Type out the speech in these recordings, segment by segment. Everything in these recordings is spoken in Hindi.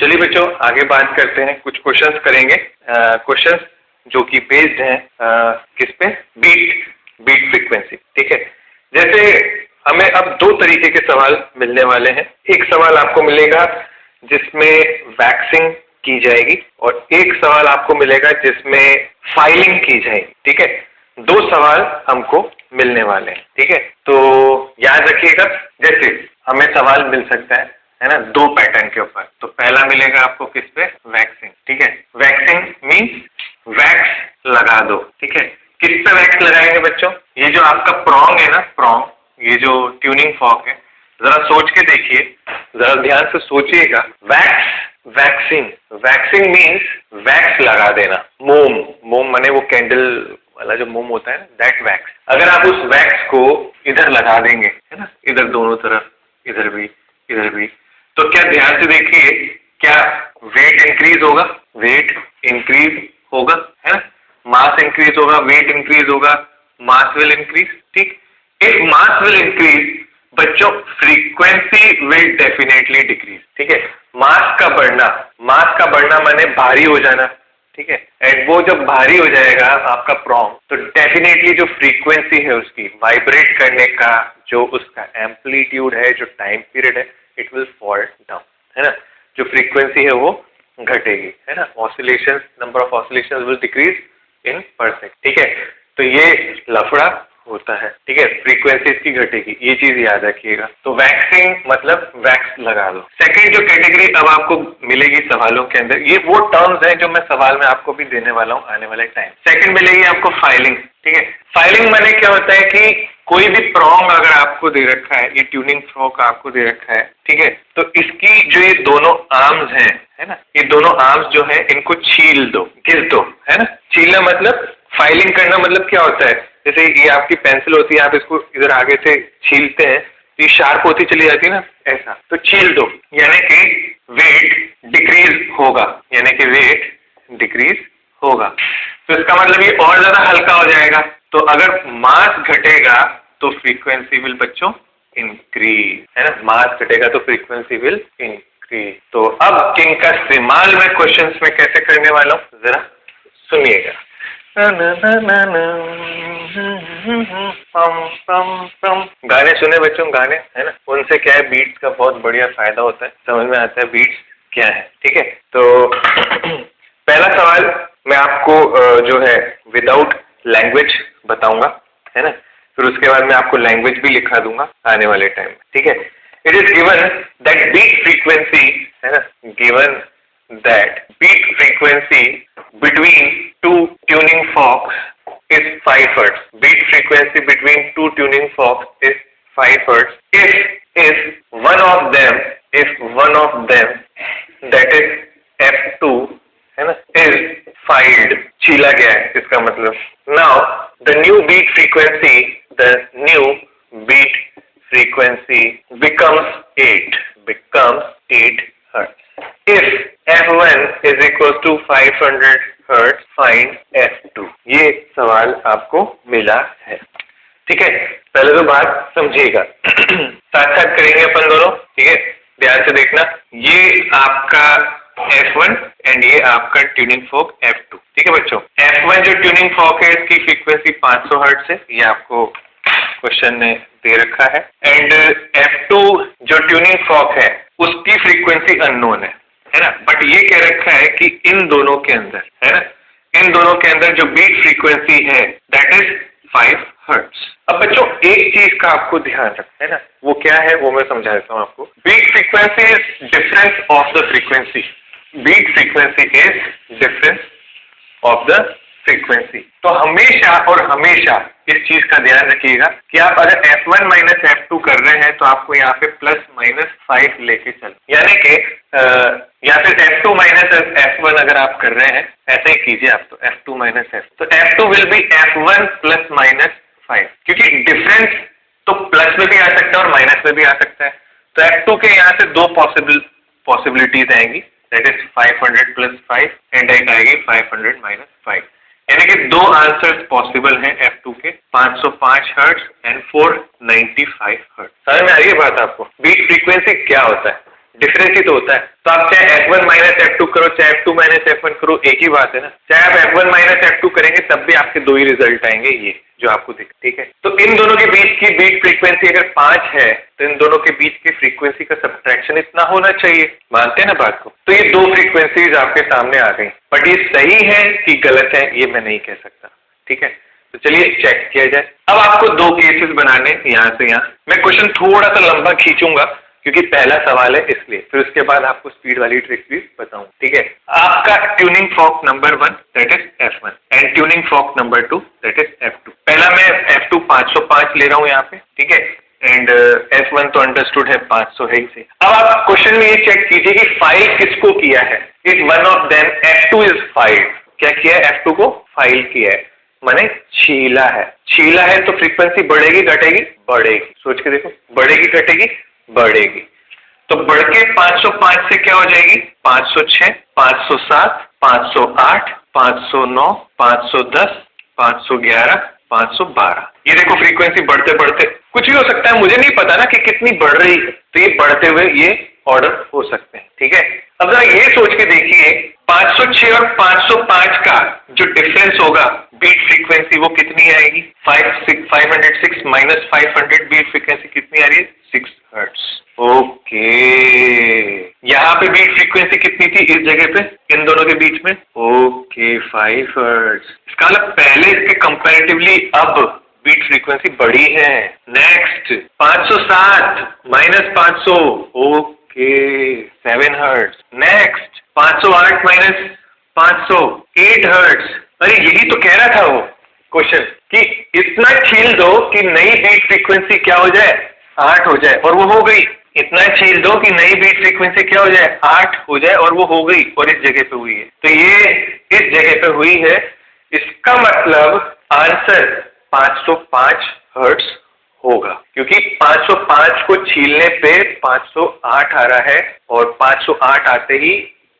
चलिए बच्चों आगे बात करते हैं, कुछ क्वेश्चंस करेंगे। क्वेश्चंस जो कि बेस्ड हैं किस पे, बीट फ्रीक्वेंसी। ठीक है, जैसे हमें अब दो तरीके के सवाल मिलने वाले हैं। एक सवाल आपको मिलेगा जिसमें वैक्सिंग की जाएगी और एक सवाल आपको मिलेगा जिसमें फाइलिंग की जाएगी। ठीक है, दो सवाल हमको मिलने वाले हैं। ठीक है, तो याद रखिएगा, जैसे हमें सवाल मिल सकता है ना, दो पैटर्न के ऊपर। तो पहला मिलेगा आपको किस पे, वैक्सिंग। ठीक है, वैक्सिंग मीन्स वैक्स लगा दो। ठीक है, किस पे वैक्स लगाएंगे बच्चों, ये जो आपका प्रॉन्ग है ना, प्रॉन्ग, ये जो ट्यूनिंग फॉर्क है, जरा सोच के देखिए, जरा ध्यान से सोचिएगा। वैक्सिंग मीन्स वैक्स लगा देना। मोम माने वो कैंडल वाला जो मोम होता है ना, दैट वैक्स। अगर आप उस वैक्स को इधर लगा देंगे, है ना, इधर दोनों तरफ, इधर भी, तो क्या, ध्यान से देखिए, क्या वेट इंक्रीज होगा, वेट इंक्रीज होगा, है ना, मास इंक्रीज होगा, वेट इंक्रीज होगा, मास विल इंक्रीज। ठीक, इफ मास विल इंक्रीज बच्चों, फ्रीक्वेंसी विल डेफिनेटली डिक्रीज। ठीक है, मास का बढ़ना माने भारी हो जाना। ठीक है, एंड वो जब भारी हो जाएगा आपका प्रॉन्ग, तो डेफिनेटली जो फ्रीक्वेंसी है उसकी वाइब्रेट करने का जो उसका एम्पलीट्यूड है, जो टाइम पीरियड है, इट विल फॉल डाउन, है ना, जो फ्रीक्वेंसी है वो घटेगी, है ना, oscillation, number of oscillation will decrease in पर सेकंड। ठीक है, तो ये लफड़ा होता है। ठीक है, फ्रीक्वेंसी इसकी घटेगी, ये चीज याद रखिएगा। तो वैक्सिंग मतलब वैक्स लगा दो। सेकंड जो कैटेगरी अब आपको मिलेगी सवालों के अंदर, ये वो टर्म्स हैं जो मैं सवाल में आपको भी देने वाला हूँ आने वाले टाइम। सेकंड मिलेगी आपको फाइलिंग। ठीक है, फाइलिंग माने क्या होता है कि कोई भी प्रॉन्ग अगर आपको दे रखा है, ये ट्यूनिंग फ्रॉक आपको दे रखा है, ठीक है, तो इसकी जो ये दोनों आर्म्स हैं, है ना, ये दोनों आर्म्स जो है इनको छील दो, घिस दो, है ना। छीलना मतलब, फाइलिंग करना मतलब क्या होता है, जैसे ये आपकी पेंसिल होती है, आप इसको इधर आगे से छीलते हैं, ये शार्प होती चली जाती है ना, ऐसा, तो छील दो, यानी कि वेट डिक्रीज होगा, यानी कि वेट डिक्रीज होगा। तो इसका मतलब ये और ज्यादा हल्का हो जाएगा। तो अगर मास घटेगा तो फ्रीक्वेंसी विल बच्चों इंक्रीज, है ना, मास घटेगा तो फ्रीक्वेंसी विल इंक्रीज। तो अब किंग का इस्तेमाल में क्वेश्चंस में कैसे करने वाला हूं, जरा सुनिएगा। गाने सुने बच्चों, गाने, है ना, उनसे क्या है, बीट्स का बहुत बढ़िया फायदा होता है, समझ में आता है बीट्स क्या है। ठीक है, तो पहला सवाल मैं आपको जो है विदाउट लैंग्वेज बताऊंगा, है ना, फिर उसके बाद मैं आपको लैंग्वेज भी लिखा दूंगा आने वाले टाइम में। ठीक है, it is given that beat frequency, है ना, given that beat frequency between two tuning forks is 5 Hz. Beat frequency between two tuning forks is 5 Hz. If one of them, that is F2, है ना, is filed, छीला गया है इसका मतलब। Now the new beat frequency becomes 8 Hz. If F1 is equals to 500 Hz, find F2। ये सवाल आपको मिला है। ठीक है, पहले तो बात समझिएगा, साथ साथ करेंगे अपन दोनों। ठीक है, ध्यान से देखना, ये आपका F1 एंड ये आपका ट्यूनिंग फॉर्क F2। ठीक है बच्चों, F1 जो ट्यूनिंग फॉर्क है इसकी फ्रीक्वेंसी 500 Hz है, ये आपको क्वेश्चन ने दे रखा है। एंड F2 जो ट्यूनिंग फॉर्क है उसकी फ्रीक्वेंसी अननोन है ना, बट ये कह रखा है कि इन दोनों के अंदर, है ना, इन दोनों के अंदर जो बीट फ्रीक्वेंसी है दैट इज 5 Hz। अब बच्चों एक चीज का आपको ध्यान रखना है ना, वो क्या है वो मैं समझा देता हूँ आपको। Beat frequency is difference of the frequency. Beat frequency is difference of the frequency. तो हमेशा इस चीज का ध्यान रखिएगा कि आप अगर F1 माइनस F2 कर रहे हैं तो आपको यहाँ पे प्लस माइनस 5 लेके चलो, यानी कि या फिर F2 माइनस F1 अगर आप कर रहे हैं, ऐसे ही कीजिए आप, तो F2 माइनस F, तो F2 will be F1 plus minus 5, क्योंकि डिफरेंस तो प्लस में भी आ सकता है और माइनस में भी आ सकता है। तो F2 के यहाँ से दो पॉसिबिलिटीज आएंगी, दैट इज 500 प्लस 5 एंड एक आएगी 500 माइनस 5, यानी कि दो आंसर्स पॉसिबल हैं F2 के, 505 हर्ट्ज एंड 495 हर्ट्ज। समझ में आ रही है बात आपको? बीट फ्रीक्वेंसी क्या होता है? डिफरेंस ही तो होता है। तो आप चाहे F1 माइनस F2 करो, चाहे F2 माइनस F1 करो, एक ही बात है ना। चाहे आप F1 माइनस F2 करेंगे तब भी आपके दो ही रिजल्ट आएंगे, ये जो आपको दिख, ठीक है। तो इन दोनों के बीच की बीट फ्रीक्वेंसी अगर 5 है तो इन दोनों के बीच की फ्रीक्वेंसी का सब्ट्रैक्शन इतना होना चाहिए, मानते हैं ना बात को। तो ये दो फ्रीक्वेंसीज आपके सामने आ गई, बट ये सही है कि गलत है ये मैं नहीं कह सकता, ठीक है। तो चलिए चेक किया जाए। अब आपको दो केसेस बनाने, यहाँ से यहाँ मैं क्वेश्चन थोड़ा सा लंबा खींचूंगा क्योंकि पहला सवाल है इसलिए, फिर उसके बाद आपको स्पीड वाली ट्रिक भी बताऊं, ठीक है। आपका tuning fork number 1 that is F1 and tuning fork number 2 that is F2। पहला मैं F2 505 ले रहा हूं यहाँ पे, ठीक है, एंड F1 तो अंडरस्टूड है 500 है ही से। अब आप क्वेश्चन में ये चेक कीजिए कि फाइल किसको किया है। Is one of them F2 is file, क्या किया है, F2 को फाइल किया है, माने छीला है। छीला है तो फ्रीक्वेंसी बढ़ेगी घटेगी, बढ़ेगी, सोच के देखो, बढ़ेगी घटेगी बढ़ेगी। तो बढ़ के 505 से क्या हो जाएगी, 506, 507, 508, 509, 510, 511, 512। ये देखो फ्रीक्वेंसी बढ़ते बढ़ते कुछ भी हो सकता है, मुझे नहीं पता ना कि कितनी बढ़ रही है, तो ये बढ़ते हुए ये ऑर्डर हो सकते हैं, ठीक है। अब जरा ये सोच के देखिए 506 और 505 का जो डिफरेंस होगा बीट फ्रीक्वेंसी वो कितनी आएगी, 506 माइनस 500 बीट फ्रीक्वेंसी कितनी आ रही है, 6 हर्ट्ज। ओके, यहाँ पे बीट फ्रीक्वेंसी कितनी थी इस जगह पे, इन दोनों के बीच में, ओके 5 हर्ट्ज। इसका मतलब पहले इसके कंपैरेटिवली अब बीट फ्रीक्वेंसी बढ़ी है। Next 507 minus 500, okay 7 hertz. Next 508 minus 500, 8 hertz. अरे यही तो कह रहा था वो क्वेश्चन कि इतना छील दो कि नई बीट फ्रीक्वेंसी क्या हो जाए, 8 हो जाए, और वो हो गई। इतना छील दो कि नई बीट फ्रीक्वेंसी क्या हो जाए, 8 हो जाए, और वो हो गई, और इस जगह पे हुई है। तो ये इस जगह पे हुई है, इसका मतलब आंसर 505 हर्ट्ज होगा, क्योंकि 505 को छीलने पे 508 आ रहा है, और 508 आते ही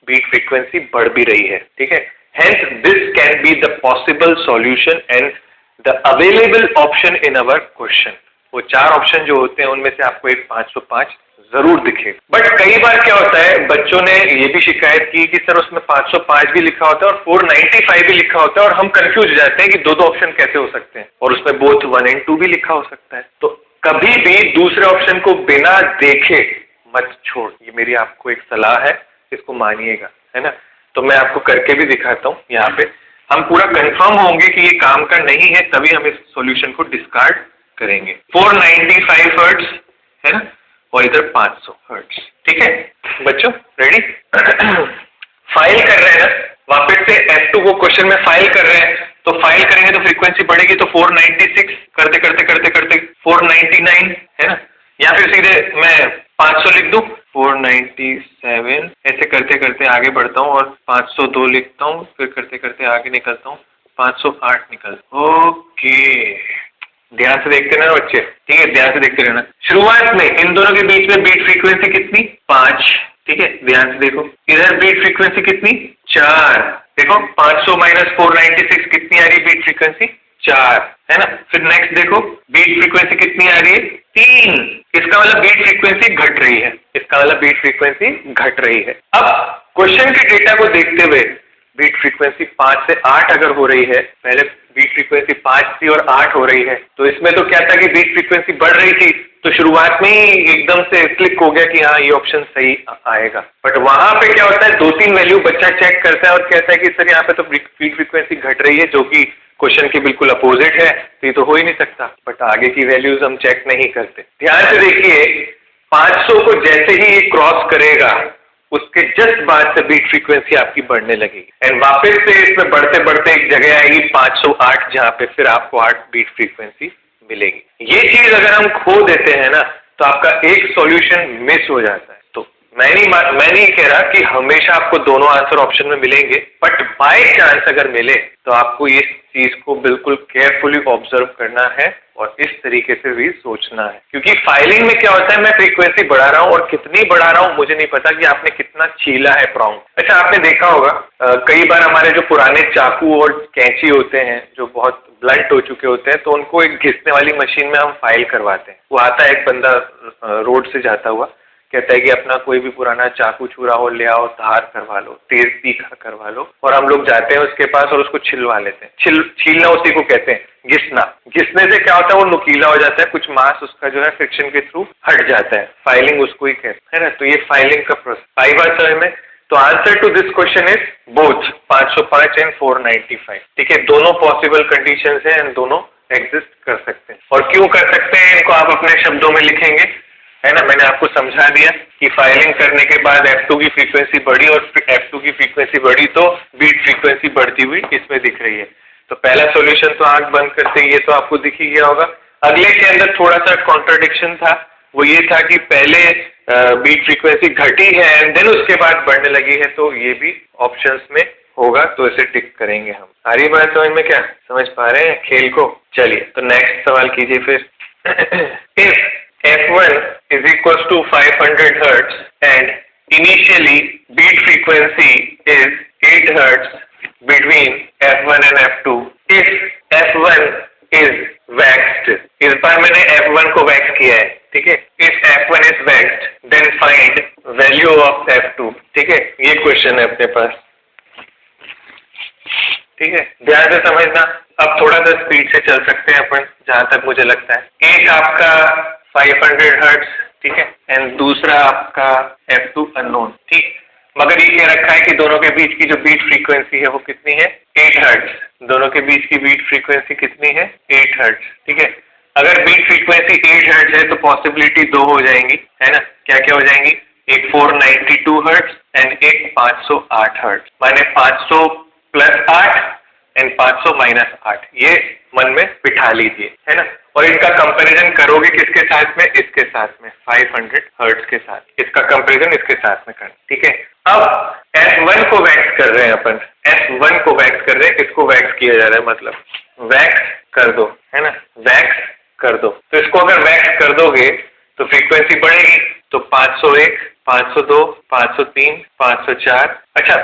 बीट फ्रीक्वेंसी बढ़ भी रही है, ठीक है। Hence this can be the possible solution and the available option in our question। वो 4 ऑप्शन जो होते हैं उनमें से आपको एक 505 जरूर दिखे। बट कई बार क्या होता है, बच्चों ने ये भी शिकायत की कि सर उसमें 505 भी लिखा होता है और 495 भी लिखा होता है, और हम कंफ्यूज हो जाते हैं कि दो ऑप्शन कैसे हो सकते हैं, और उसमें बोथ 1 और 2 भी लिखा हो सकता है। तो कभी भी दूसरे ऑप्शन को बिना देखे मत छोड़, ये मेरी आपको एक सलाह है, इसको मानिएगा, है ना। तो मैं आपको करके भी दिखाता हूँ, यहाँ पे हम पूरा कंफर्म होंगे कि ये काम का नहीं है, तभी हम इस सॉल्यूशन को डिस्कार्ड करेंगे। 495 हर्ट्ज है ना, और इधर 500 हर्ट्ज, ठीक है बच्चों, रेडी। फाइल कर रहे हैं ना, वापस से F2 को क्वेश्चन में फाइल कर रहे हैं, तो फाइल करेंगे तो फ्रीक्वेंसी बढ़ेगी, तो 496 करते करते करते करते 499 है ना, या फिर सीधे मैं 500 लिख दूं, 497, ऐसे करते करते आगे बढ़ता हूँ और 502 लिखता हूँ, फिर करते करते आगे निकलता हूँ, 508 निकलता। ओके, ध्यान से देखते रहना बच्चे, ठीक है, ध्यान से देखते रहना। शुरुआत में इन दोनों के बीच में बीट फ्रीक्वेंसी कितनी, 5, ठीक है, ध्यान से देखो। इधर बीट फ्रीक्वेंसी कितनी, 4, देखो 500 माइनस 496 कितनी आ रही है बीट फ्रीक्वेंसी, 4, है ना। फिर नेक्स्ट देखो बीट फ्रीक्वेंसी कितनी आ रही है, 3, इसका मतलब बीट फ्रीक्वेंसी घट रही है, इसका मतलब बीट फ्रीक्वेंसी घट रही है। अब क्वेश्चन के डेटा को देखते हुए बीट फ्रीक्वेंसी 5 से 8 अगर हो रही है, पहले बीट फ्रीक्वेंसी 5 थी और 8 हो रही है, तो इसमें तो क्या था कि बीट फ्रीक्वेंसी बढ़ रही थी, तो शुरुआत में ही एकदम से क्लिक हो गया कि हाँ ये ऑप्शन सही आएगा। बट वहां पे क्या होता है, 2-3 वैल्यू बच्चा चेक करता है और कहता है कि सर यहाँ पे तो बीट फ्रीक्वेंसी घट रही है, जो कि क्वेश्चन के बिल्कुल अपोजिट है, तो ये तो हो ही नहीं सकता। बट आगे की वैल्यूज हम चेक नहीं करते। ध्यान से देखिए, 500 को जैसे ही ये क्रॉस करेगा उसके जस्ट बाद से बीट फ्रीक्वेंसी आपकी बढ़ने लगेगी, एंड वापस से इसमें बढ़ते बढ़ते एक जगह आएगी 508, जहां पे फिर आपको 8 बीट फ्रीक्वेंसी मिलेगी। ये चीज अगर हम खो देते हैं ना, तो आपका एक सॉल्यूशन मिस हो जाता है। तो मैं नहीं कह रहा कि हमेशा आपको दोनों आंसर ऑप्शन में मिलेंगे, बट बाय चांस अगर मिले तो आपको इस चीज को बिल्कुल केयरफुली ऑब्जर्व करना है और इस तरीके से भी सोचना है, क्योंकि फाइलिंग में क्या होता है, मैं फ्रीक्वेंसी बढ़ा रहा हूँ और कितनी बढ़ा रहा हूँ मुझे नहीं पता कि आपने कितना छीला है प्रॉन्ग। अच्छा, आपने देखा होगा कई बार हमारे जो पुराने चाकू और कैंची होते हैं जो बहुत ब्लंट हो चुके होते हैं, तो उनको एक घिसने वाली मशीन में हम फाइल करवाते हैं। वो आता है एक बंदा रोड से जाता हुआ, कहता है कि अपना कोई भी पुराना चाकू छुरा हो ले आओ, धार करवा लो, तेज तीखा करवा लो, और हम लोग जाते हैं उसके पास और उसको छिलवा लेते हैं। छीलना उसी को कहते हैं, घिसना। घिसने से क्या होता है, वो नुकीला हो जाता है, कुछ मांस उसका जो है फ्रिक्शन के थ्रू हट जाता है, फाइलिंग उसको ही कहते हैं ना। तो ये फाइलिंग का प्रोसेस। आई बात समझ में? तो answer to this question is both 505 and 495। ठीक है, दोनों पॉसिबल कंडीशंस हैं एंड दोनों एग्जिस्ट कर सकते हैं। और क्यों कर सकते हैं इनको आप अपने शब्दों में लिखेंगे, है ना। मैंने आपको समझा दिया कि फाइलिंग करने के बाद F2 की फ्रीक्वेंसी बढ़ी और F2 की फ्रीक्वेंसी बढ़ी तो बीट फ्रीक्वेंसी बढ़ती हुई इसमें दिख रही है। तो पहला सॉल्यूशन तो आंख बंद करते ही ये तो आपको दिख ही गया होगा। अगले के अंदर थोड़ा सा कॉन्ट्रडिक्शन था, वो ये था कि पहले बीट फ्रीक्वेंसी घटी है एंड देन उसके बाद बढ़ने लगी है, तो ये भी ऑप्शंस में होगा, तो इसे टिक करेंगे हम। आ रही बात समझ में? क्या समझ पा रहे हैं खेल को? चलिए तो नेक्स्ट सवाल कीजिए फिर। If F1 is equals to 500 Hertz and initially beat frequency is 8 Hertz between F1 and F2. If F1 is waxed, इस बार मैंने F1 को वैक्स किया है, ठीक है। If F1 is waxed, then find value of F2। ठीक है, ये क्वेश्चन है अपने पास, ठीक है, ध्यान से समझना। अब थोड़ा सा स्पीड से चल सकते हैं अपन, जहां तक मुझे लगता है। एक आपका 500 हर्ट्ज, ठीक है, एंड दूसरा आपका F2 अननोन, ठीक। मगर ये कह रखा है कि दोनों के बीच की जो बीट फ्रीक्वेंसी है वो कितनी है? 8 हर्ट्ज। दोनों के बीच की बीट फ्रीक्वेंसी कितनी है? 8 हर्ट्ज, ठीक है। अगर बीट फ्रीक्वेंसी 8 हर्ट्ज है तो पॉसिबिलिटी दो हो जाएंगी, है ना। क्या क्या हो जाएंगी? एक 492 हर्ट्ज एंड एक 508 हर्ट्ज। माने 500 प्लस 8 एंड 500 माइनस 8, ये मन में बिठा लीजिए, है ना। और इनका कंपैरिजन करोगे किसके साथ में? इसके साथ में, 500 हर्ट्ज के साथ। इसका कंपैरिजन इसके साथ में करना, ठीक है। अब F1 को वैक्स कर रहे हैं अपन, F1 को वैक्स कर रहे हैं, इसको वैक्स किया जा रहा है, मतलब वैक्स कर दो, है ना, वैक्स कर दो। तो इसको अगर वैक्स कर दोगे तो फ्रीक्वेंसी बढ़ेगी, तो 501, 502, 503, 504। अच्छा,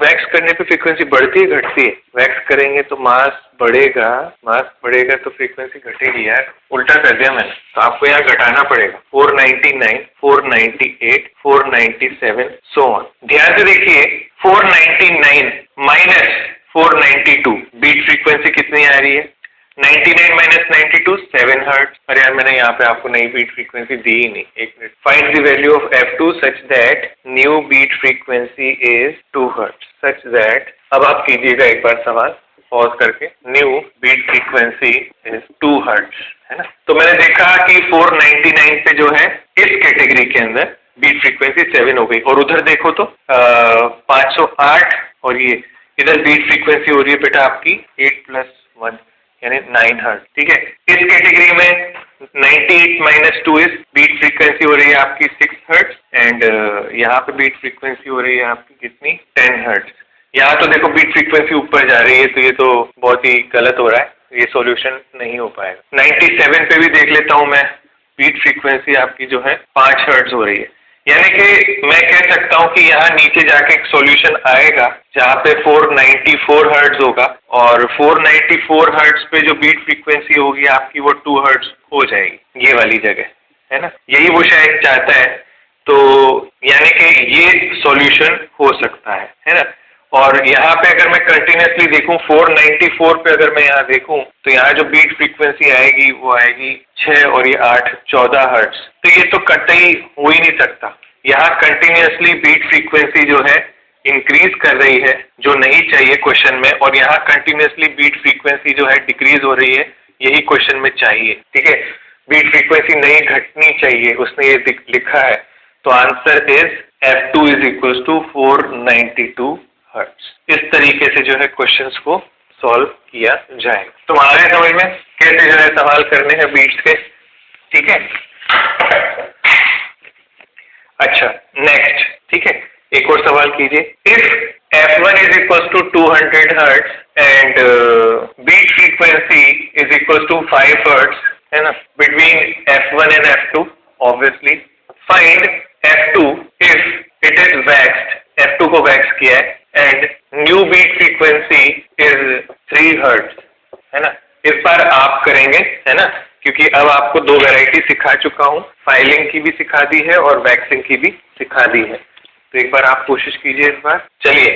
वैक्स करने पे फ्रीक्वेंसी बढ़ती है घटती है? वैक्स करेंगे तो मास बढ़ेगा, मास बढ़ेगा तो फ्रीक्वेंसी घटेगी यार, उल्टा कर दिया मैंने। तो आपको यहाँ घटाना पड़ेगा, 499, 498, 497, सो ऑन। ध्यान से देखिए, 499 माइनस 492, बीट फ्रीक्वेंसी कितनी आ रही है? 99 माइनस 92, 7 हर्ट्ज। अरे यार, मैंने यहाँ पे आपको नई बीट फ्रीक्वेंसी दी ही नहीं। एक minute. Find the value of F2 such that new beat frequency is 2 hertz, such that. अब आप कीजिएगा एक बार सवाल पॉज करके, new beat frequency is 2 hertz, है ना। तो मैंने देखा कि 499 पे जो है इस कैटेगरी के अंदर बीट फ्रीक्वेंसी 7 हो गई, और उधर देखो तो 508, और ये इधर बीट फ्रीक्वेंसी हो रही है बेटा आपकी 8 + 1 यानी 9 हर्ट्ज, ठीक है। इस कैटेगरी में 98 माइनस 2 इज बीट फ्रीक्वेंसी हो रही है आपकी 6 हर्ट्ज, एंड यहाँ पे बीट फ्रीक्वेंसी हो रही है आपकी कितनी? 10 हर्ट्ज। यहाँ तो देखो बीट फ्रीक्वेंसी ऊपर जा रही है, तो ये तो बहुत ही गलत हो रहा है, ये सॉल्यूशन नहीं हो पाएगा। 97 पे भी देख लेता हूँ मैं, बीट फ्रीक्वेंसी आपकी जो है 5 हर्ट्ज हो रही है, यानी कि मैं कह सकता हूं कि यहाँ नीचे जाके एक सॉल्यूशन आएगा जहाँ पे 494 हर्ट्ज होगा, और 494 हर्ट्ज पे जो बीट फ्रीक्वेंसी होगी आपकी वो 2 हर्ट्ज हो जाएगी, ये वाली जगह, है ना। यही वो शायद चाहता है, तो यानी कि ये सॉल्यूशन हो सकता है ना। और यहाँ पे अगर मैं कंटिन्यूसली देखूं 494 पे अगर मैं यहाँ देखूं तो यहाँ जो बीट फ्रीक्वेंसी आएगी वो आएगी 6 और ये 8, 14 हर्ट्ज। तो ये तो कतई हो ही नहीं सकता। यहाँ कंटिन्यूसली बीट फ्रीक्वेंसी जो है इंक्रीज कर रही है, जो नहीं चाहिए क्वेश्चन में, और यहाँ कंटिन्यूसली बीट फ्रीक्वेंसी जो है डिक्रीज हो रही है, यही क्वेश्चन में चाहिए, ठीक है। बीट फ्रीक्वेंसी नहीं घटनी चाहिए, उसने ये लिखा है। तो answer is F2 is equal to 492 hertz. इस तरीके से जो है क्वेश्चंस को सॉल्व किया जाए। तो आ रहे समझ में कैसे जो है सवाल करने हैं बीट्स के, ठीक है। अच्छा, नेक्स्ट, ठीक है, एक और सवाल कीजिए। If F1 is equal to 200 hertz and beat frequency is equal to 5 hertz, है ना, between F1 and F2, obviously find F2 if it is waxed, F2 को वैक्स किया है, and new beat frequency is 3 hertz, है ना। इस बार आप करेंगे, है ना, क्योंकि अब आपको दो वैरायटी सिखा चुका हूँ, फाइलिंग की भी सिखा दी है और वैक्सिंग की भी सिखा दी है। तो एक बार आप कोशिश कीजिए इस बार। चलिए,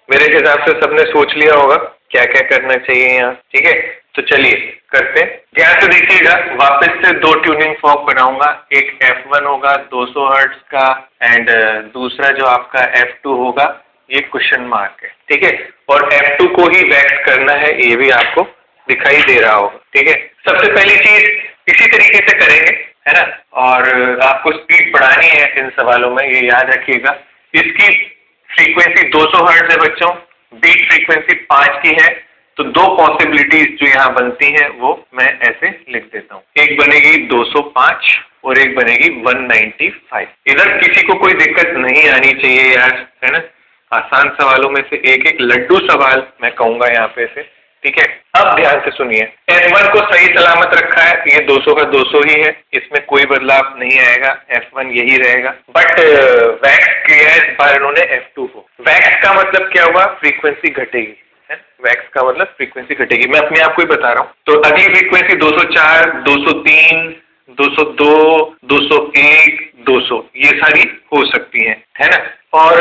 मेरे हिसाब से सबने सोच लिया होगा क्या क्या करना चाहिए यहाँ, ठीक है? तो चलिए करते हैं। ध्यान से देखिएगा, वापस से दो ट्यूनिंग फॉर्क बनाऊंगा। एक F1 होगा 200 हर्ट्ज का एंड दूसरा जो आपका F2 होगा ये क्वेश्चन मार्क है, ठीक है? और F2 को ही वैक्स करना है, ये भी आपको दिखाई दे रहा होगा, ठीक है? सबसे पहली चीज इसी तरीके से करेंगे, है ना? और आपको स्पीड बढ़ानी है इन सवालों में, ये याद रखिएगा। इसकी फ्रीक्वेंसी 200 हर्ट्ज है बच्चों, बीट फ्रीक्वेंसी 5 की है। तो दो पॉसिबिलिटीज जो यहाँ बनती हैं वो मैं ऐसे लिख देता हूँ, एक बनेगी 205 और एक बनेगी 195। इधर किसी को कोई दिक्कत नहीं आनी चाहिए यार, है ना? आसान सवालों में से एक एक लड्डू सवाल मैं कहूंगा यहाँ पे से, ठीक है? अब ध्यान से सुनिए, F1 को सही सलामत रखा है, ये 200 का 200 ही है, इसमें कोई बदलाव नहीं आएगा, F1 यही रहेगा। बट वैक्स किया है इस बार इन्होंने F2 को। वैक्स का मतलब क्या हुआ? फ्रीक्वेंसी घटेगी, है? वैक्स का मतलब फ्रीक्वेंसी घटेगी, मैं अपने आप को ही बता रहा हूँ। तो अगली फ्रीक्वेंसी 204, 203, 202, 201, 200 ये सारी हो सकती है ना? और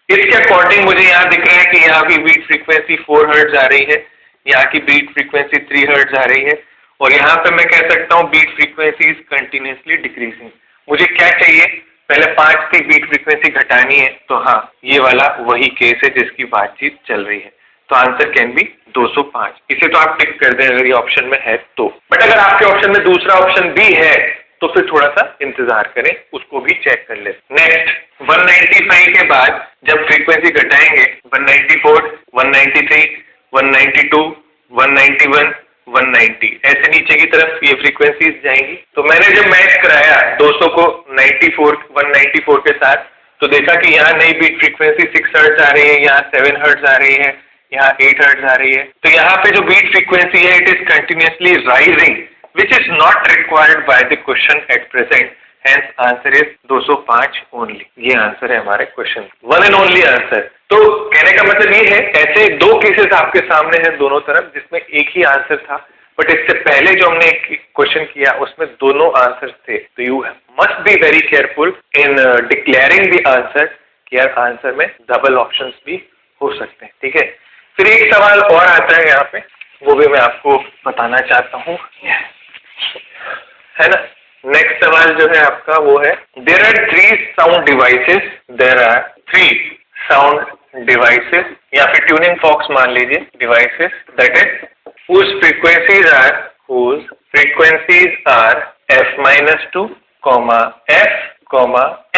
इसके अकॉर्डिंग मुझे यहाँ दिख रहा है कि यहाँ की बीट फ्रीक्वेंसी 4 हर्ट्ज आ रही है, यहाँ की बीट फ्रीक्वेंसी 3 हर्ट्ज आ रही है, और यहाँ पे मैं कह सकता हूँ beat frequency is continuously decreasing. मुझे क्या चाहिए? पहले 5 की बीट फ्रीक्वेंसी घटानी है, तो हाँ ये वाला वही केस है जिसकी बातचीत चल रही है। तो आंसर कैन बी 205। इसे तो आप टिक कर दें अगर ये ऑप्शन में है तो। बट अगर आपके ऑप्शन में दूसरा ऑप्शन भी है तो फिर थोड़ा सा इंतजार करें, उसको भी चेक कर ले। नेक्स्ट 195 के बाद जब फ्रीक्वेंसी घटाएंगे 194, 193, 192, 191, 190 ऐसे नीचे की तरफ ये फ्रीक्वेंसीज जाएंगी। तो मैंने जब मैच कराया 200 को 194 के साथ, तो देखा कि यहाँ नई बीट फ्रीक्वेंसी 6 हर्ट्ज आ रही है, यहाँ 7 हर्ट्ज आ रही है, यहाँ 8 हर्ट्ज आ रही है। तो यहाँ पे जो बीट फ्रीक्वेंसी है it is continuously rising which is not required by the question at present, hence answer is 205 only. ये आंसर है हमारे question, one and only answer. तो कहने का मतलब ये है, ऐसे दो केसेस आपके सामने हैं दोनों तरफ जिसमें एक ही आंसर था, बट इससे पहले जो हमने एक क्वेश्चन किया उसमें दोनों आंसर थे। तो you must be very careful in declaring the answer कि यार आंसर में डबल ऑप्शंस भी हो सकते हैं, ठीक है? फिर एक सवाल और आता है यहाँ पे, वो भी मैं आपको बताना चाहता हूँ, है ना? नेक्स्ट सवाल जो है आपका वो है, there are 3 sound devices, there are 3 sound devices या फिर ट्यूनिंग फॉक्स मान लीजिए devices, that is whose frequencies are f-2,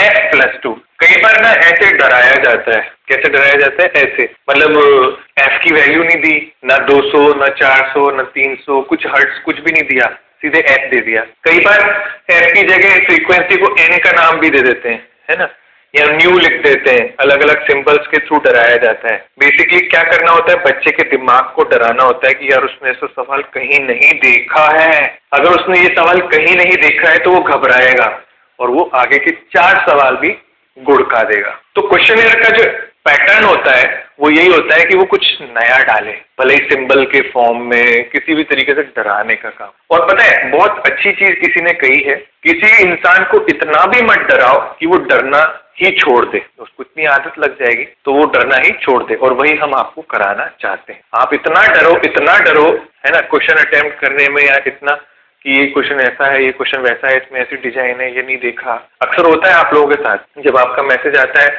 f+2। कई बार ना ऐसे डराया जाता है, कैसे डराया जाता है? ऐसे मतलब f की वैल्यू नहीं दी, ना 200, ना 400, ना 300, कुछ हर्ट्ज कुछ भी नहीं दिया, सीधे f दे दिया। कई बार f की जगह फ्रीक्वेंसी को n का नाम भी दे देते हैं, है ना? या न्यू लिख देते हैं, अलग अलग सिंबल्स के थ्रू डराया जाता है। बेसिकली क्या करना होता है? बच्चे के दिमाग को डराना होता है कि यार उसने ऐसा सवाल कहीं नहीं देखा है। अगर उसने ये सवाल कहीं नहीं देखा है तो वो घबराएगा और वो आगे के 4 सवाल भी गुड़का देगा। तो क्वेश्चनियर का जो पैटर्न होता है वो यही होता है कि वो कुछ नया डाले, भले ही सिंबल के फॉर्म में, किसी भी तरीके से डराने का काम। और पता है बहुत अच्छी चीज किसी ने कही है, किसी इंसान को इतना भी मत डराओ कि वो डरना ही छोड़ दे, उसको इतनी आदत लग जाएगी तो वो डरना ही छोड़ दे। और वही हम आपको कराना चाहते हैं। आप इतना डरो, है ना, क्वेश्चन अटेम्प्ट करने में, या इतना कि ये क्वेश्चन ऐसा है, ये क्वेश्चन वैसा है, इसमें ऐसी डिजाइन है, ये नहीं देखा। अक्सर होता है आप लोगों के साथ, जब आपका मैसेज आता है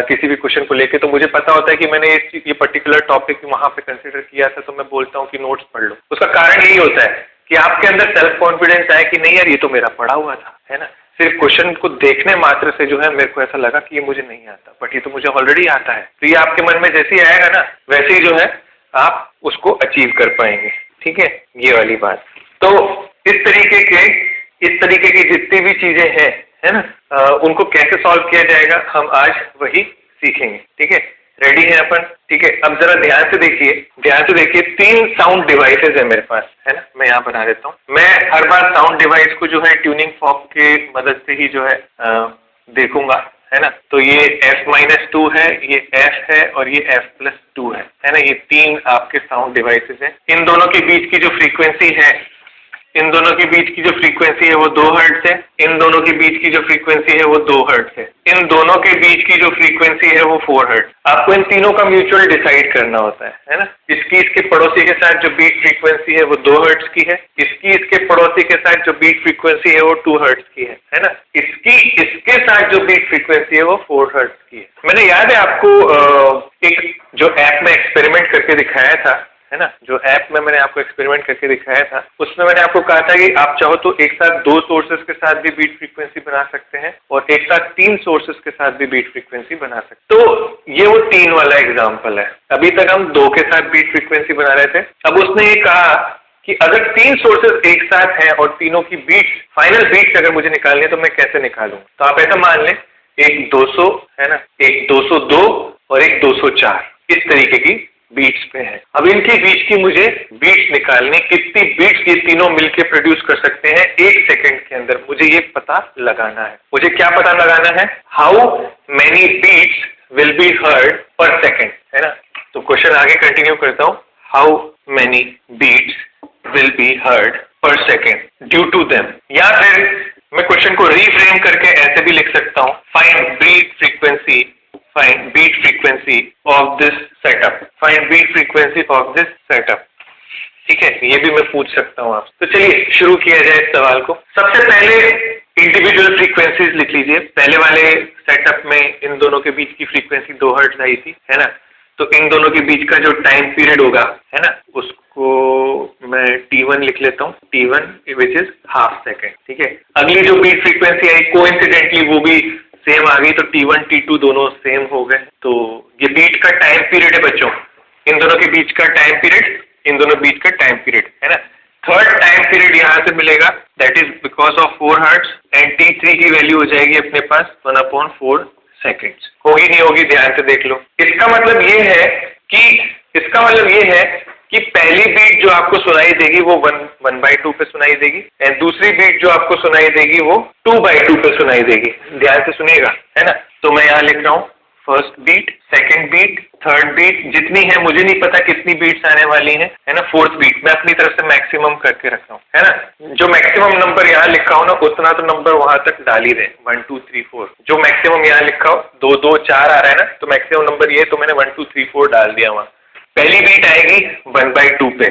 किसी भी क्वेश्चन को लेके, तो मुझे पता होता है कि मैंने ये पर्टिकुलर टॉपिक वहां पे कंसीडर किया था, तो मैं बोलता हूँ कि नोट्स पढ़ लो। उसका कारण यही होता है कि आपके अंदर सेल्फ कॉन्फिडेंस आए कि नहीं यार ये तो मेरा पढ़ा हुआ था, है ना? सिर्फ क्वेश्चन को देखने मात्र से जो है मेरे को ऐसा लगा कि ये मुझे नहीं आता, बट ये तो मुझे ऑलरेडी आता है। तो ये आपके मन में जैसे ही आएगा ना, वैसे ही जो है आप उसको अचीव कर पाएंगे, ठीक है? ये वाली बात। तो इस तरीके की जितनी भी चीजें हैं, है ना, उनको कैसे सॉल्व किया जाएगा हम आज वही सीखेंगे, ठीक है? रेडी है अपन, ठीक है? अब जरा ध्यान से देखिए 3 साउंड डिवाइसेस है मेरे पास, है ना? मैं यहाँ बना देता हूँ। मैं हर बार साउंड डिवाइस को जो है ट्यूनिंग फॉर्क के मदद से ही जो है देखूंगा, है ना? तो ये f-2 है, ये f है और ये f+2 है ना? ये 3 आपके साउंड डिवाइसेस हैं। इन दोनों के बीच की जो फ्रीक्वेंसी है इन दोनों के बीच की जो फ्रीक्वेंसी है वो 2 हर्ट्ज है, इन दोनों के बीच की जो फ्रीक्वेंसी है वो 2 हर्ट्ज है, इन दोनों के बीच की जो फ्रीक्वेंसी है वो 4 हर्ट्ज। आपको इन तीनों का म्यूचुअल डिसाइड करना होता है ना। इसकी इसके पड़ोसी के साथ जो बीट फ्रीक्वेंसी है वो 2 हर्ट्ज की है, इसकी इसके पड़ोसी के साथ जो बीट फ्रीक्वेंसी है वो 2 हर्ट्ज की है ना। इसकी इसके साथ जो बीट फ्रीक्वेंसी है वो 4 हर्ट्ज की है। मैंने याद है आपको एक जो ऐप में एक्सपेरिमेंट करके दिखाया था, है ना, जो ऐप में मैंने आपको एक्सपेरिमेंट करके दिखाया था, उसमें मैंने आपको कहा था कि आप चाहो तो एक साथ 2 सोर्सेज के साथ भी बीट फ्रीक्वेंसी बना सकते हैं और एक साथ 3 सोर्सेज के साथ भी बीट फ्रीक्वेंसी बना सकते हैं। तो ये वो 3 वाला एग्जाम्पल है। अभी तक हम 2 के साथ बीट फ्रीक्वेंसी बना रहे थे। अब उसने ये कहा कि अगर 3 सोर्सेज एक साथ हैं और तीनों की बीट्स, फाइनल बीट्स अगर मुझे निकालनी है तो मैं कैसे निकालूं। तो आप ऐसा मान लें, एक 200 है ना, एक 202 और एक 204, इस तरीके की बीट्स पे है। अब इनके बीच की मुझे बीट्स निकालनी, कितनी बीट्स ये तीनों मिलके प्रोड्यूस कर सकते हैं 1 सेकंड के अंदर, मुझे ये पता लगाना है। मुझे क्या पता लगाना है, how many beats will be heard per second, है ना। तो क्वेश्चन आगे कंटिन्यू करता हूँ, how many beats will be heard per second due to them. या फिर मैं क्वेश्चन को रीफ्रेम करके ऐसे भी लिख सकता हूँ, find beat frequency, find beat frequency of this setup, find beat frequency of this setup। ठीक है, ये भी मैं पूछ सकता हूँ आपसे। तो चलिए शुरू किया जाए इस सवाल को। सबसे पहले इंडिविजुअल फ्रीक्वेंसीज लिख लीजिए। पहले वाले सेटअप में इन दोनों के बीच की फ्रीक्वेंसी 2 हर्ट्ज आई थी, है ना। तो इन दोनों के बीच का जो टाइम पीरियड होगा, है ना, उसको मैं T1 लिख लेता हूँ, T1 which is half second. ठीक है, अगली जो बीट फ्रीक्वेंसी आई कोइंसिडेंटली वो भी सेम आ गई, तो T1 T2 दोनों सेम हो गए। तो ये बीट का टाइम पीरियड है बच्चों, इन दोनों के बीच का टाइम पीरियड, इन दोनों बीच का टाइम पीरियड, है ना। थर्ड टाइम पीरियड यहाँ से मिलेगा, that is because of 4 hertz, and T3 की वैल्यू हो जाएगी अपने पास 1/4 सेकेंड्स। होगी नहीं होगी ध्यान से देख लो। इसका मतलब ये है कि पहली बीट जो आपको सुनाई देगी वो 1/2 पे सुनाई देगी, एंड दूसरी बीट जो आपको सुनाई देगी वो 2/2 पे सुनाई देगी। ध्यान से सुनिएगा, है ना। तो मैं यहाँ लिख रहा हूँ first beat, second beat, third beat, जितनी है मुझे नहीं पता कितनी बीट्स आने वाली हैं, है ना। फोर्थ बीट मैं अपनी तरफ से मैक्सिमम करके रख रहा हूँ, है ना। जो मैक्सिमम नंबर यहाँ लिखा हो ना, उतना तो नंबर वहां तक डाल ही दें, 1 2 3 4। जो मैक्सिमम यहाँ लिखा हो 2 2 4 आ रहा है ना, तो मैक्सिमम नंबर ये, तो मैंने 1 2 3 4 डाल दिया वहां। पहली बीट आएगी 1/2 पे,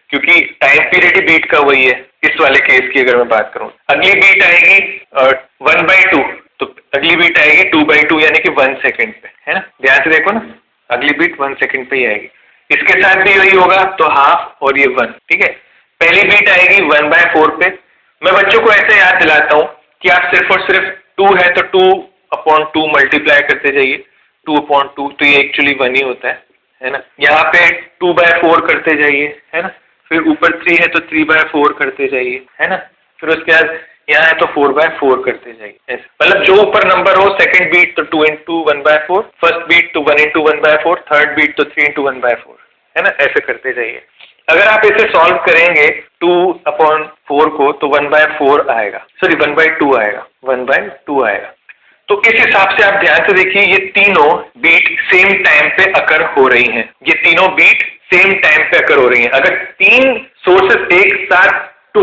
क्योंकि टाइम पीरियड ही बीट का वही है इस वाले केस की अगर मैं बात करूं। अगली बीट आएगी 1/2, तो अगली बीट आएगी 2/2 यानी कि 1 सेकंड पे, है ना। ध्यान से देखो ना, अगली बीट 1 सेकंड पे ही आएगी। इसके साथ भी वही होगा, तो हाफ और ये 1। ठीक है, पहली बीट आएगी 1/4 पे। मैं बच्चों को ऐसे याद दिलाता हूँ कि आप सिर्फ और सिर्फ 2 है तो 2/2 मल्टीप्लाई करते जाइए, 2/2, तो ये एक्चुअली 1 ही होता है ना। यहाँ पे 2/4 करते जाइए, है ना। फिर ऊपर 3 है तो 3/4 करते जाइए, है ना। फिर उसके बाद यहाँ है तो 4/4 करते जाइए। मतलब जो ऊपर नंबर हो, सेकंड बीट तो 2 × 1/4, फर्स्ट बीट तो 1 × 1/4, थर्ड बीट तो 3 × 1/4, है ना। ऐसे करते जाइए। अगर आप इसे सॉल्व करेंगे 2/4 को, तो 1/4 आएगा, सॉरी 1/2 आएगा, 1/2 आएगा। तो इस हिसाब से आप ध्यान से देखिए, ये तीनों बीट सेम टाइम पे अकर हो रही हैं। ये तीनों बीट सेम टाइम पे अकर हो रही हैं। अगर 3 सोर्सेस एक साथ टू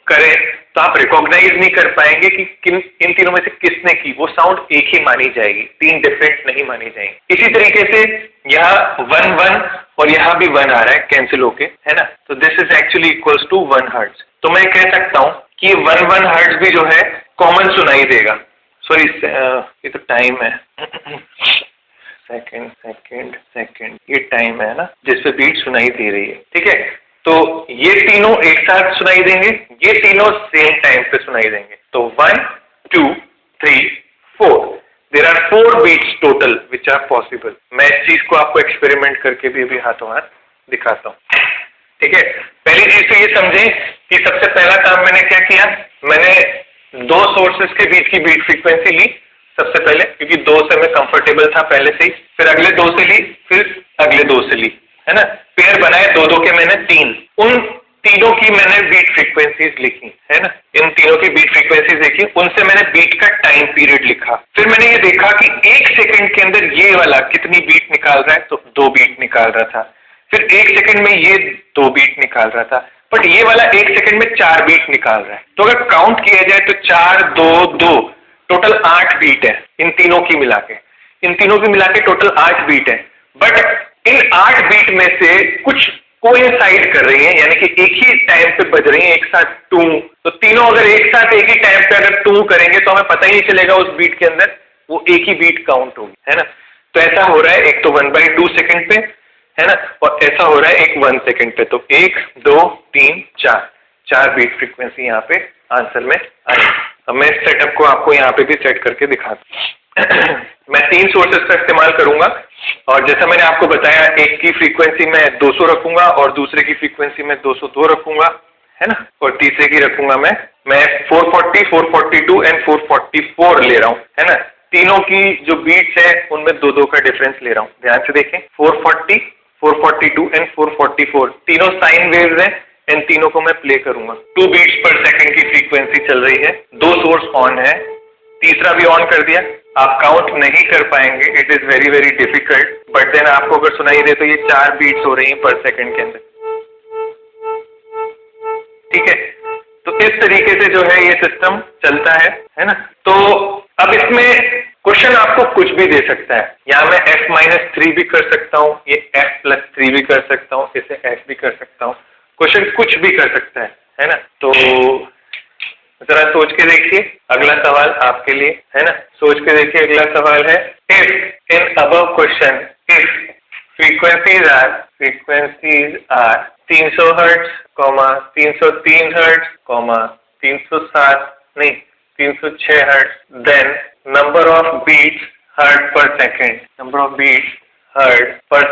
करें तो आप रिकॉग्नाइज नहीं कर पाएंगे कि इन तीनों में से किसने की। वो साउंड एक ही मानी जाएगी, 3 डिफरेंट नहीं मानी जाएंगी। इसी तरीके से यहाँ 1 1 और यहाँ भी 1 आ रहा है कैंसिल होके, है ना। तो this is actually equals to 1 hertz. तो मैं कह सकता हूँ कि 1 हर्ट्ज भी जो है कॉमन सुनाई देगा। सॉरी, ये तो टाइम है, सेकंड सेकंड सेकंड, ये टाइम है ना जिसपे बीट सुनाई दे रही है। ठीक है, तो ये तीनों एक साथ सुनाई देंगे, ये तीनों सेम टाइम पे सुनाई देंगे। तो 1 2 3 4, there are 4 beats total which are possible. मैं इस चीज को आपको एक्सपेरिमेंट करके भी अभी हाथों हाथ दिखाता हूँ। ठीक है, पहली चीज तो ये समझें कि सबसे पहला काम मैंने क्या किया, मैंने 2 सोर्सेस के बीच की बीट फ्रीक्वेंसी ली सबसे पहले, क्योंकि 2 से मैं कंफर्टेबल था पहले से ही। फिर अगले 2 से ली, फिर अगले 2 से ली, है ना। पेयर बनाए 2 के मैंने 3, उन तीनों की मैंने बीट फ्रीक्वेंसीज लिखी, है ना। इन तीनों की बीट फ्रीक्वेंसीज लिखी, उनसे मैंने बीट का टाइम पीरियड लिखा। फिर मैंने ये देखा कि 1 सेकंड के अंदर ये वाला कितनी बीट निकाल रहा है, तो 2 बीट निकाल रहा था। फिर 1 सेकंड में ये 2 बीट निकाल रहा था, बट ये वाला 1 सेकंड में 4 बीट निकाल रहा है। तो अगर काउंट किया जाए तो 4 2 2 टोटल 8 बीट है इन तीनों की मिला के टोटल 8 बीट है। बट इन 8 बीट में से कुछ कोइंसाइड कर रही है, यानी कि एक ही टाइम पे बज रही है एक साथ 2। तो तीनों अगर एक साथ एक ही टाइम पे अगर 2 करेंगे तो हमें पता ही नहीं चलेगा उस बीट के अंदर, वो एक ही बीट काउंट होगी, है ना। तो ऐसा हो रहा है एक तो 1/2 सेकंड पे, है ना, और ऐसा हो रहा है एक 1 सेकंड पे। तो 1 2 3 4 बीट फ्रीक्वेंसी यहाँ पे आंसर में आई। अब मैं इस सेटअप को आपको यहाँ पे भी सेट करके दिखाता हूँ। मैं 3 सोर्सेस का इस्तेमाल करूंगा, और जैसा मैंने आपको बताया, एक की फ्रीक्वेंसी मैं 200 रखूंगा और दूसरे की फ्रीक्वेंसी मैं 202 रखूंगा, है ना, और तीसरे की रखूंगा मैं 440 442 एंड 444 ले रहा हूँ, है ना। तीनों की जो बीट्स है उनमें 2 का डिफरेंस ले रहा हूँ, ध्यान से देखें। 440 442 एंड 444 तीनों साइन वेव्स हैं, इन तीनों को मैं प्ले करूंगा। 2 बीट्स पर सेकंड की फ्रीक्वेंसी चल रही है, 2 सोर्स ऑन है, तीसरा भी ऑन कर दिया। आप काउंट नहीं कर पाएंगे, it is very very difficult, but then आपको अगर सुनाई दे तो ये 4 बीट्स हो रही हैं पर सेकंड के अंदर, ठीक है। तो इस तरीके से जो है ये सिस्टम चलता है ना। तो अब इसमें क्वेश्चन आपको कुछ भी दे सकता है, यहाँ मैं f-3 भी कर सकता हूँ, ये f+3 भी कर सकता हूँ, इसे f भी कर सकता हूँ, क्वेश्चन कुछ भी कर सकता है ना। तो जरा सोच के देखिए, अगला सवाल आपके लिए, है ना। सोच के देखिए, अगला सवाल है, if in above question if frequencies are 300 hertz, 303 hertz, 307 नहीं 306 hertz, then number of beats hertz per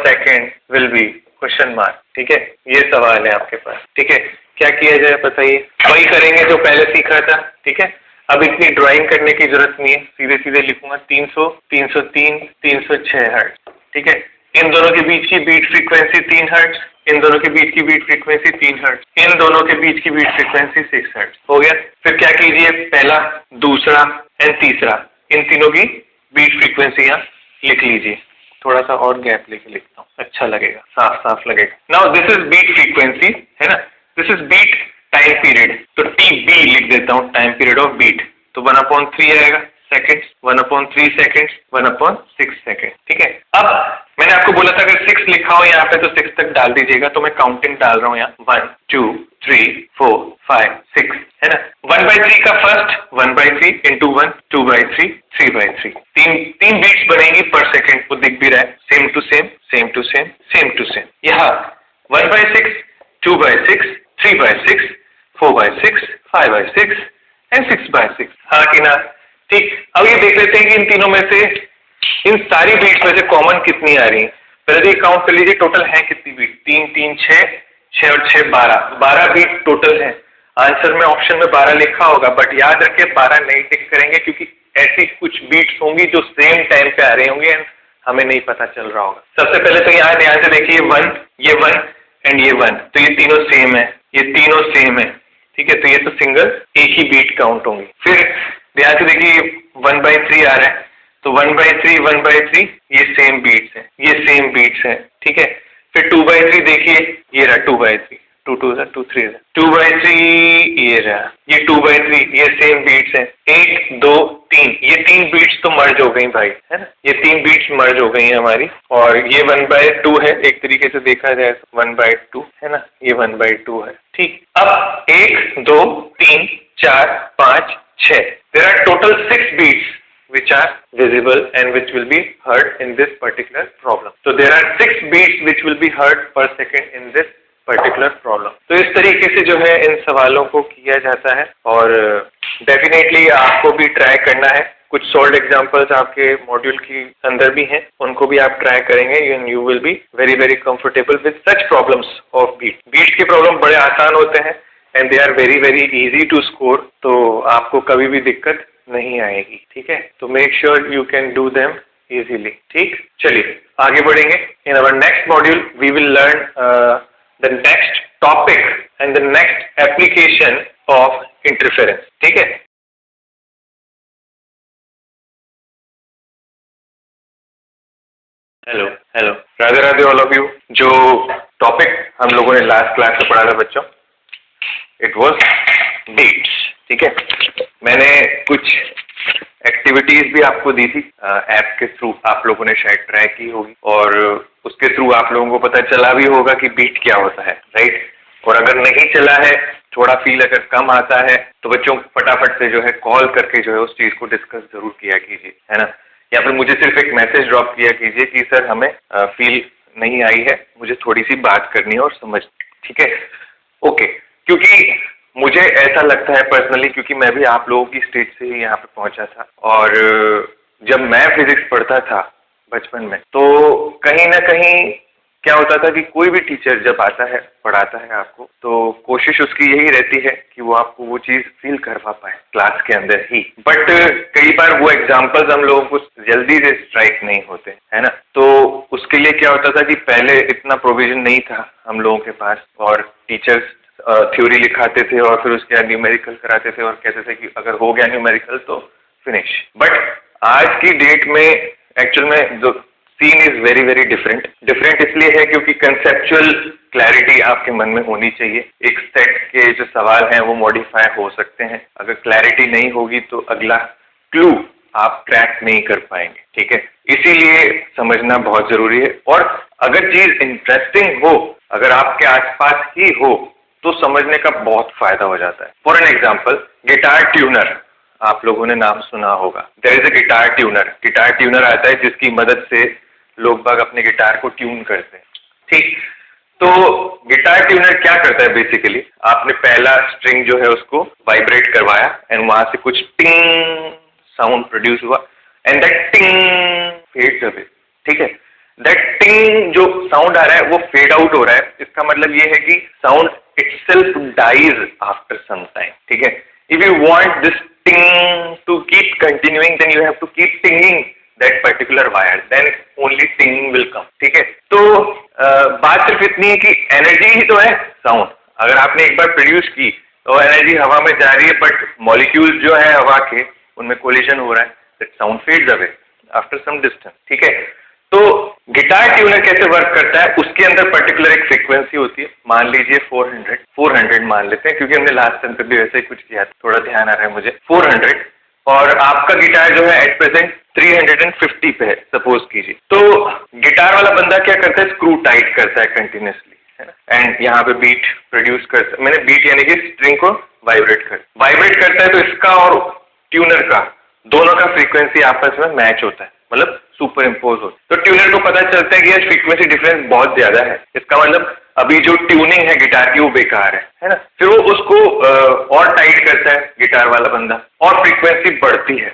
second will be question mark, ठीक है। ये सवाल है आपके पास, ठीक है। क्या किया जाए बताइए, वही करेंगे जो पहले सीखा था, ठीक है। अब इतनी ड्राइंग करने की जरूरत नहीं है, सीधे सीधे लिखूंगा 300 303 306 हर्ट्ज, ठीक है। इन दोनों के बीच की बीट फ्रीक्वेंसी 3 हर्ट्ज, इन दोनों के बीच की बीट फ्रीक्वेंसी 3 हर्ट्ज, इन दोनों के बीच की बीट फ्रीक्वेंसी 6 हर्ट्ज हो गया। फिर क्या कीजिए, पहला दूसरा एंड तीसरा, इन तीनों की बीट फ्रीक्वेंसियां लिख लीजिए। थोड़ा सा और गैप लेके लिखता हूँ, अच्छा लगेगा, साफ साफ लगेगा। Now this is beat frequency, है ना, this is beat time period, तो TB लिख देता हूँ, टाइम पीरियड ऑफ बीट। तो 1/3 आएगा सेकेंड, 1/3 सेकेंड, 1/6 सेकेंड, ठीक है। अब मैंने आपको बोला था अगर 6 लिखा हो यहाँ पे तो 6 तक डाल दीजिएगा, तो मैं काउंटिंग डाल रहा हूँ यहाँ 1 2 3 4 5 6, है ना। 1/3 का फर्स्ट 1/3 इंटू 1 2/3 3/3, तीन बीट्स बनेंगी पर सेकेंड, वो दिख भी रहा है, same to same same to same same to same. यहाँ 1/6 2/6 3/6 4/6 5/6 एंड 6/6, हाँ कि ना, ठीक। अब ये देख लेते हैं कि इन तीनों में से, इन सारी बीट्स में से कॉमन कितनी आ रही है। पहले तो काउंट कर लीजिए टोटल है कितनी बीट, 3 3 6 और 6 12 बीट टोटल है। आंसर में ऑप्शन में 12 लिखा होगा, बट याद रखिए 12 नहीं टिक करेंगे, क्योंकि ऐसी कुछ बीट्स होंगी जो सेम टाइम पे आ रही होंगी एंड हमें नहीं पता चल रहा होगा। सबसे पहले तो यहाँ ध्यान से देखिए 1 ये 1 एंड ये 1, तो ये तीनों सेम है, ये तीनों सेम है, ठीक है। तो ये तो सिंगल एक ही बीट काउंट होंगी। फिर ध्यान से देखिए 1/3 आ रहा है, तो 1/3 ये सेम बीट्स है, ये सेम बीट्स है, ठीक है। फिर 2/3 देखिए, ये रहा 2/3, 2 2 2 3 2/3, ये रहा, ये 2/3, ये सेम बीट्स है। 1 2 3, ये 3 बीट्स तो मर्ज हो गई भाई, है ना, ये 3 बीट्स मर्ज हो गई हमारी, और ये 1/2 है, एक तरीके से देखा जाए तो 1/2 है ना, ये 1/2 है, ठीक। अब 1 2 3 4 5 6, there are total 6 beats which are visible and which will be heard in this particular problem. So there are 6 beats which will be heard per second in this particular problem. तो इस तरीके से जो है इन सवालों को किया जाता है, और डेफिनेटली आपको भी ट्राई करना है। कुछ सॉल्व एग्जांपल्स आपके मॉड्यूल की अंदर भी हैं, उनको भी आप ट्राई करेंगे and you will be very very comfortable with such problems of beat. Beats के प्रॉब्लम बड़े आसान होते हैं and they are very very easy to score, तो आपको कभी भी दिक्कत नहीं आएगी, ठीक है। तो make sure you can do them easily, ठीक। चलिए आगे बढ़ेंगे। In our next module we will learn the next topic and the next application of interference, ठीक है। Hello hello Radhe Radhe all of you. जो टॉपिक हम लोगों ने लास्ट क्लास में पढ़ा था बच्चों, इट वाज बीट्स। ठीक है, मैंने कुछ एक्टिविटीज भी आपको दी थी ऐप के थ्रू, आप लोगों ने शायद ट्राई की होगी और उसके थ्रू आप लोगों को पता चला भी होगा कि बीट क्या होता है, राइट। और अगर नहीं चला है, थोड़ा फील अगर कम आता है, तो बच्चों फटाफट से जो है कॉल करके जो है उस चीज को डिस्कस जरूर किया कीजिए, है ना। या फिर मुझे सिर्फ एक मैसेज ड्रॉप किया कीजिए कि सर हमें फील नहीं आई है, मुझे थोड़ी सी बात करनी है और समझ। ठीक है, ओके। क्योंकि मुझे ऐसा लगता है पर्सनली, क्योंकि मैं भी आप लोगों की स्टेज से ही यहाँ पे पहुंचा था, और जब मैं फिजिक्स पढ़ता था बचपन में, तो कहीं ना कहीं क्या होता था कि कोई भी टीचर जब आता है पढ़ाता है आपको, तो कोशिश उसकी यही रहती है कि वो आपको वो चीज फील करवा पाए क्लास के अंदर ही। बट कई बार वो एग्जांपल्स हम लोगों को जल्दी से स्ट्राइक नहीं होते, है ना। तो उसके लिए क्या होता था कि पहले इतना प्रोविजन नहीं था हम लोगों के पास, और टीचर्स थ्योरी लिखाते थे और फिर उसके बाद न्यूमेरिकल कराते थे और कहते थे कि अगर हो गया न्यूमेरिकल तो फिनिश। बट आज की डेट में एक्चुअल में जो scene is very very different. Different इसलिए है क्योंकि कंसेप्चुअल क्लैरिटी आपके मन में होनी चाहिए। एक सेट के जो सवाल हैं वो मॉडिफाई हो सकते हैं, अगर क्लैरिटी नहीं होगी तो अगला क्लू आप क्रैक नहीं कर पाएंगे। ठीक है, इसीलिए समझना बहुत जरूरी है, और अगर चीज इंटरेस्टिंग हो, अगर आपके आसपास ही हो, तो समझने का बहुत फायदा हो जाता है। For an example, guitar tuner, आप लोगों ने नाम सुना होगा। There is a guitar tuner. Guitar tuner आता है जिसकी मदद से लोग बाग अपने गिटार को ट्यून करते हैं। ठीक, तो गिटार ट्यूनर क्या करता है बेसिकली, आपने पहला स्ट्रिंग जो है उसको वाइब्रेट करवाया एंड वहां से कुछ टिंग साउंड प्रोड्यूस हुआ, एंड दैट टिंग फेड्स अवे। ठीक है, दैट टिंग जो साउंड आ रहा है वो फेड आउट हो रहा है। इसका मतलब ये है कि sound itself dies after some time. ठीक है, if you want this ting to keep continuing, then you have to keep tinging that particular wire, then only tinging will come. ठीक है, तो बात सिर्फ इतनी है कि एनर्जी ही तो है साउंड। अगर आपने एक बार प्रोड्यूस की तो एनर्जी हवा में जा रही है, बट मॉलिक्यूल्स जो है हवा के उनमें कोलिजन हो रहा है, that sound fades away after some distance. ठीक है, तो गिटार ट्यूनर कैसे वर्क करता है, उसके अंदर पर्टिकुलर एक फ्रीक्वेंसी होती है, मान लीजिए 400 मान लेते हैं, क्योंकि हमने लास्ट टाइम पे भी वैसे ही कुछ किया, थोड़ा ध्यान आ रहा है मुझे। 400, और आपका गिटार जो है एट प्रेजेंट 350 पे है सपोज कीजिए। तो गिटार वाला बंदा क्या करता है, स्क्रू टाइट करता है कंटिन्यूसली, है ना, एंड यहाँ पे बीट प्रोड्यूस करता है। मैंने बीट यानी कि स्ट्रिंग को वाइब्रेट करता है, तो इसका और ट्यूनर का दोनों का फ्रीक्वेंसी आपस में मैच होता है, मतलब सुपर इम्पोज हो। तो ट्यूनर को पता चलता है कि यार फ्रीक्वेंसी डिफरेंस बहुत ज्यादा है, इसका मतलब अभी जो ट्यूनिंग है गिटार की वो बेकार है ना। फिर वो उसको और टाइट करता है गिटार वाला बंदा, और फ्रीक्वेंसी बढ़ती है,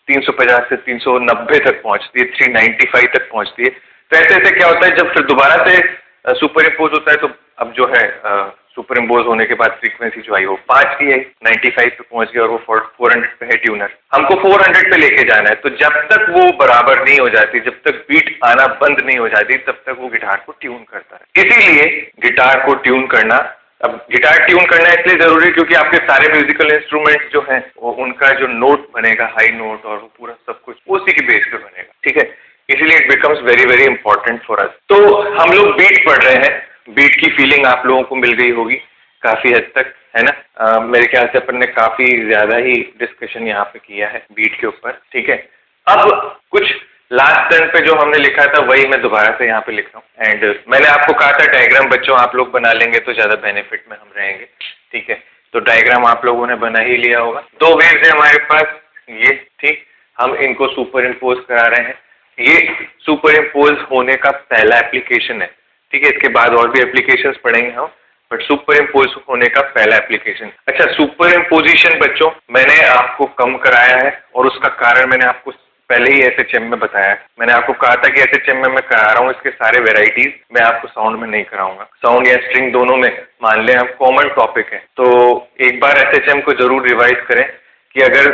350 से 390 तक पहुंचती है, 395 तक पहुंचती है। तो ऐसे ऐसे क्या होता है, जब फिर दोबारा से सुपर इम्पोज होता है, तो अब जो है सुपर इम्पोज होने के बाद फ्रीक्वेंसी जो आई वो 5 की है, 95 पे पहुंच गई, और वो 400 पे है ट्यूनर। हमको 400 पे लेके जाना है, तो जब तक वो बराबर नहीं हो जाती, जब तक बीट आना बंद नहीं हो जाती, तब तक वो गिटार को ट्यून करता है। इसीलिए गिटार को ट्यून करना, अब गिटार ट्यून करना इसलिए जरूरी है क्योंकि आपके सारे म्यूजिकल इंस्ट्रूमेंट्स जो हैं वो उनका जो नोट बनेगा, हाई नोट, और वो पूरा सब कुछ उसी के बेस पे बनेगा। ठीक है, इसीलिए it becomes very very important for us. तो हम लोग बीट पढ़ रहे हैं, बीट की फीलिंग आप लोगों को मिल गई होगी काफी हद तक, है ना। मेरे ख्याल से अपन ने काफी ज्यादा ही डिस्कशन यहाँ पे किया है बीट के ऊपर। ठीक है, अब कुछ लास्ट टर्न पे जो हमने लिखा था वही मैं दोबारा से यहाँ पे लिख रहा हूँ, एंड मैंने आपको कहा था डायग्राम बच्चों आप लोग बना लेंगे तो ज्यादा बेनिफिट में हम रहेंगे। ठीक है, तो डायग्राम आप लोगों ने बना ही लिया होगा। 2 वेव्स है हमारे पास ये, ठीक, हम इनको सुपर इम्पोज करा रहे हैं। ये सुपर इम्पोज होने का पहला एप्लीकेशन है। ठीक है, इसके बाद और भी एप्लीकेशंस पढ़ेंगे हम, बट सुपर इम्पोज होने का पहला एप्लीकेशन। अच्छा, सुपर इम्पोजिशन बच्चों मैंने आपको कम कराया है, और उसका कारण मैंने आपको पहले ही एसएचएम में बताया। मैंने आपको कहा था कि एसएचएम में मैं करा रहा हूँ, इसके सारे वेराइटीज मैं आपको साउंड में नहीं कराऊंगा। साउंड या स्ट्रिंग दोनों में मान लें हम कॉमन टॉपिक है, तो एक बार एसएचएम को जरूर रिवाइज करें कि अगर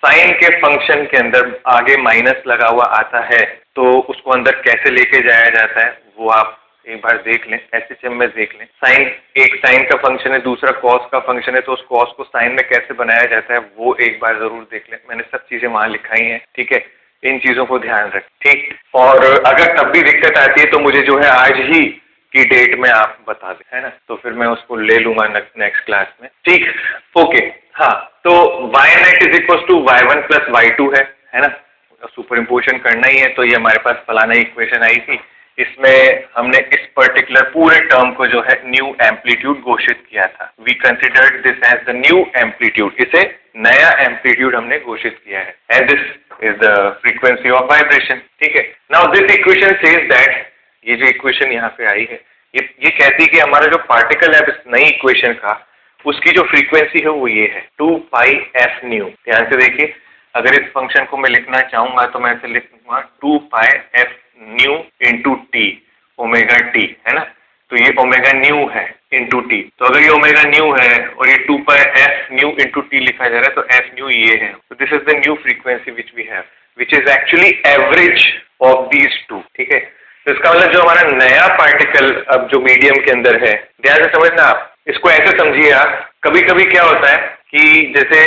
साइन के फंक्शन के अंदर आगे माइनस लगा हुआ आता है तो उसको अंदर कैसे लेके जाया जाता है वो आप एक बार देख लें, एसएचएम में देख लें। साइन, एक साइन का फंक्शन है, दूसरा कॉस का फंक्शन है, तो उस कॉस को साइन में कैसे बनाया जाता है वो एक बार जरूर देख लें। मैंने सब चीजें वहां लिखाई हैं। ठीक है, इन चीजों को ध्यान रखें, ठीक। और अगर तब भी दिक्कत आती है तो मुझे जो है आज ही की डेट में आप बता दें, है ना, तो फिर मैं उसको ले लूंगा नेक्स्ट क्लास में, ठीक। ओके, हाँ, तो y net is equal to y1 plus y2 है ना, सुपर इम्पोजिशन करना ही है। तो ये हमारे पास फलाना इक्वेशन आई थी, इसमें हमने इस पर्टिकुलर पूरे टर्म को जो है न्यू एम्पलीट्यूड घोषित किया था। We considered this as the new amplitude, इसे नया एम्पलीट्यूड हमने घोषित किया है, and this is the frequency of vibration, ठीक है। Now this equation says that, ये जो इक्वेशन यहाँ पे आई है ये कहती है कि हमारा जो पार्टिकल है इस नई इक्वेशन का, उसकी जो फ्रीक्वेंसी है वो ये है 2 पाई एफ न्यू। ध्यान से देखिए, अगर इस फंक्शन को मैं लिखना चाहूंगा तो मैं ऐसे लिख दूंगा 2 pi f nu into t, omega t, है ना, तो ये ओमेगा न्यू है इंटू टी। तो अगर ये ओमेगा न्यू है और ये 2 pi f nu into t लिखा जा रहा है, तो एफ न्यू ये है। तो this is the new frequency which we have, which is actually average of these two, ठीक है। तो इसका मतलब जो हमारा नया पार्टिकल अब जो मीडियम के अंदर है, ध्यान से समझना आप, इसको ऐसे समझिए आप, कभी कभी क्या होता है कि जैसे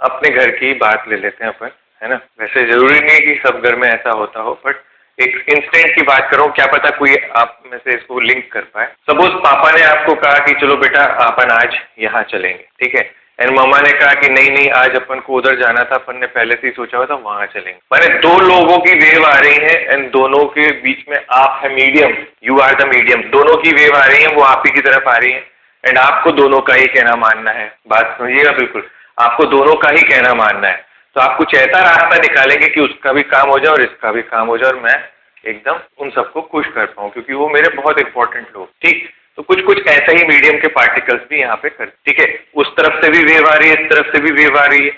अपने घर की बात ले लेते हैं अपन, है ना, वैसे जरूरी नहीं कि सब घर में ऐसा होता हो, बट एक इंस्टेंट की बात करो, क्या पता कोई आप में से इसको लिंक कर पाए। सपोज पापा ने आपको कहा कि चलो बेटा अपन आज यहाँ चलेंगे, ठीक है, एंड मम्मा ने कहा कि नहीं नहीं आज अपन को उधर जाना था, अपन ने पहले से ही सोचा हुआ था वहां चलेंगे। माने दो लोगों की वेव आ रही है एंड दोनों के बीच में आप है medium, you are the medium, दोनों की वेव आ रही है, वो आप ही की तरफ आ रही है एंड आपको दोनों का ही कहना मानना है। बात समझिएगा, बिल्कुल आपको दोनों का ही कहना मानना है। तो आप कुछ ऐसा रास्ता निकालेंगे कि उसका भी काम हो जाए और इसका भी काम हो जाए और मैं एकदम उन सबको खुश कर पाऊँ, क्योंकि वो मेरे बहुत इंपॉर्टेंट लोग, ठीक। तो कुछ कुछ ऐसा ही मीडियम के पार्टिकल्स भी यहाँ पे कर, ठीक है, उस तरफ से भी वेव आ रही है, इस तरफ से भी वेव आ रही है,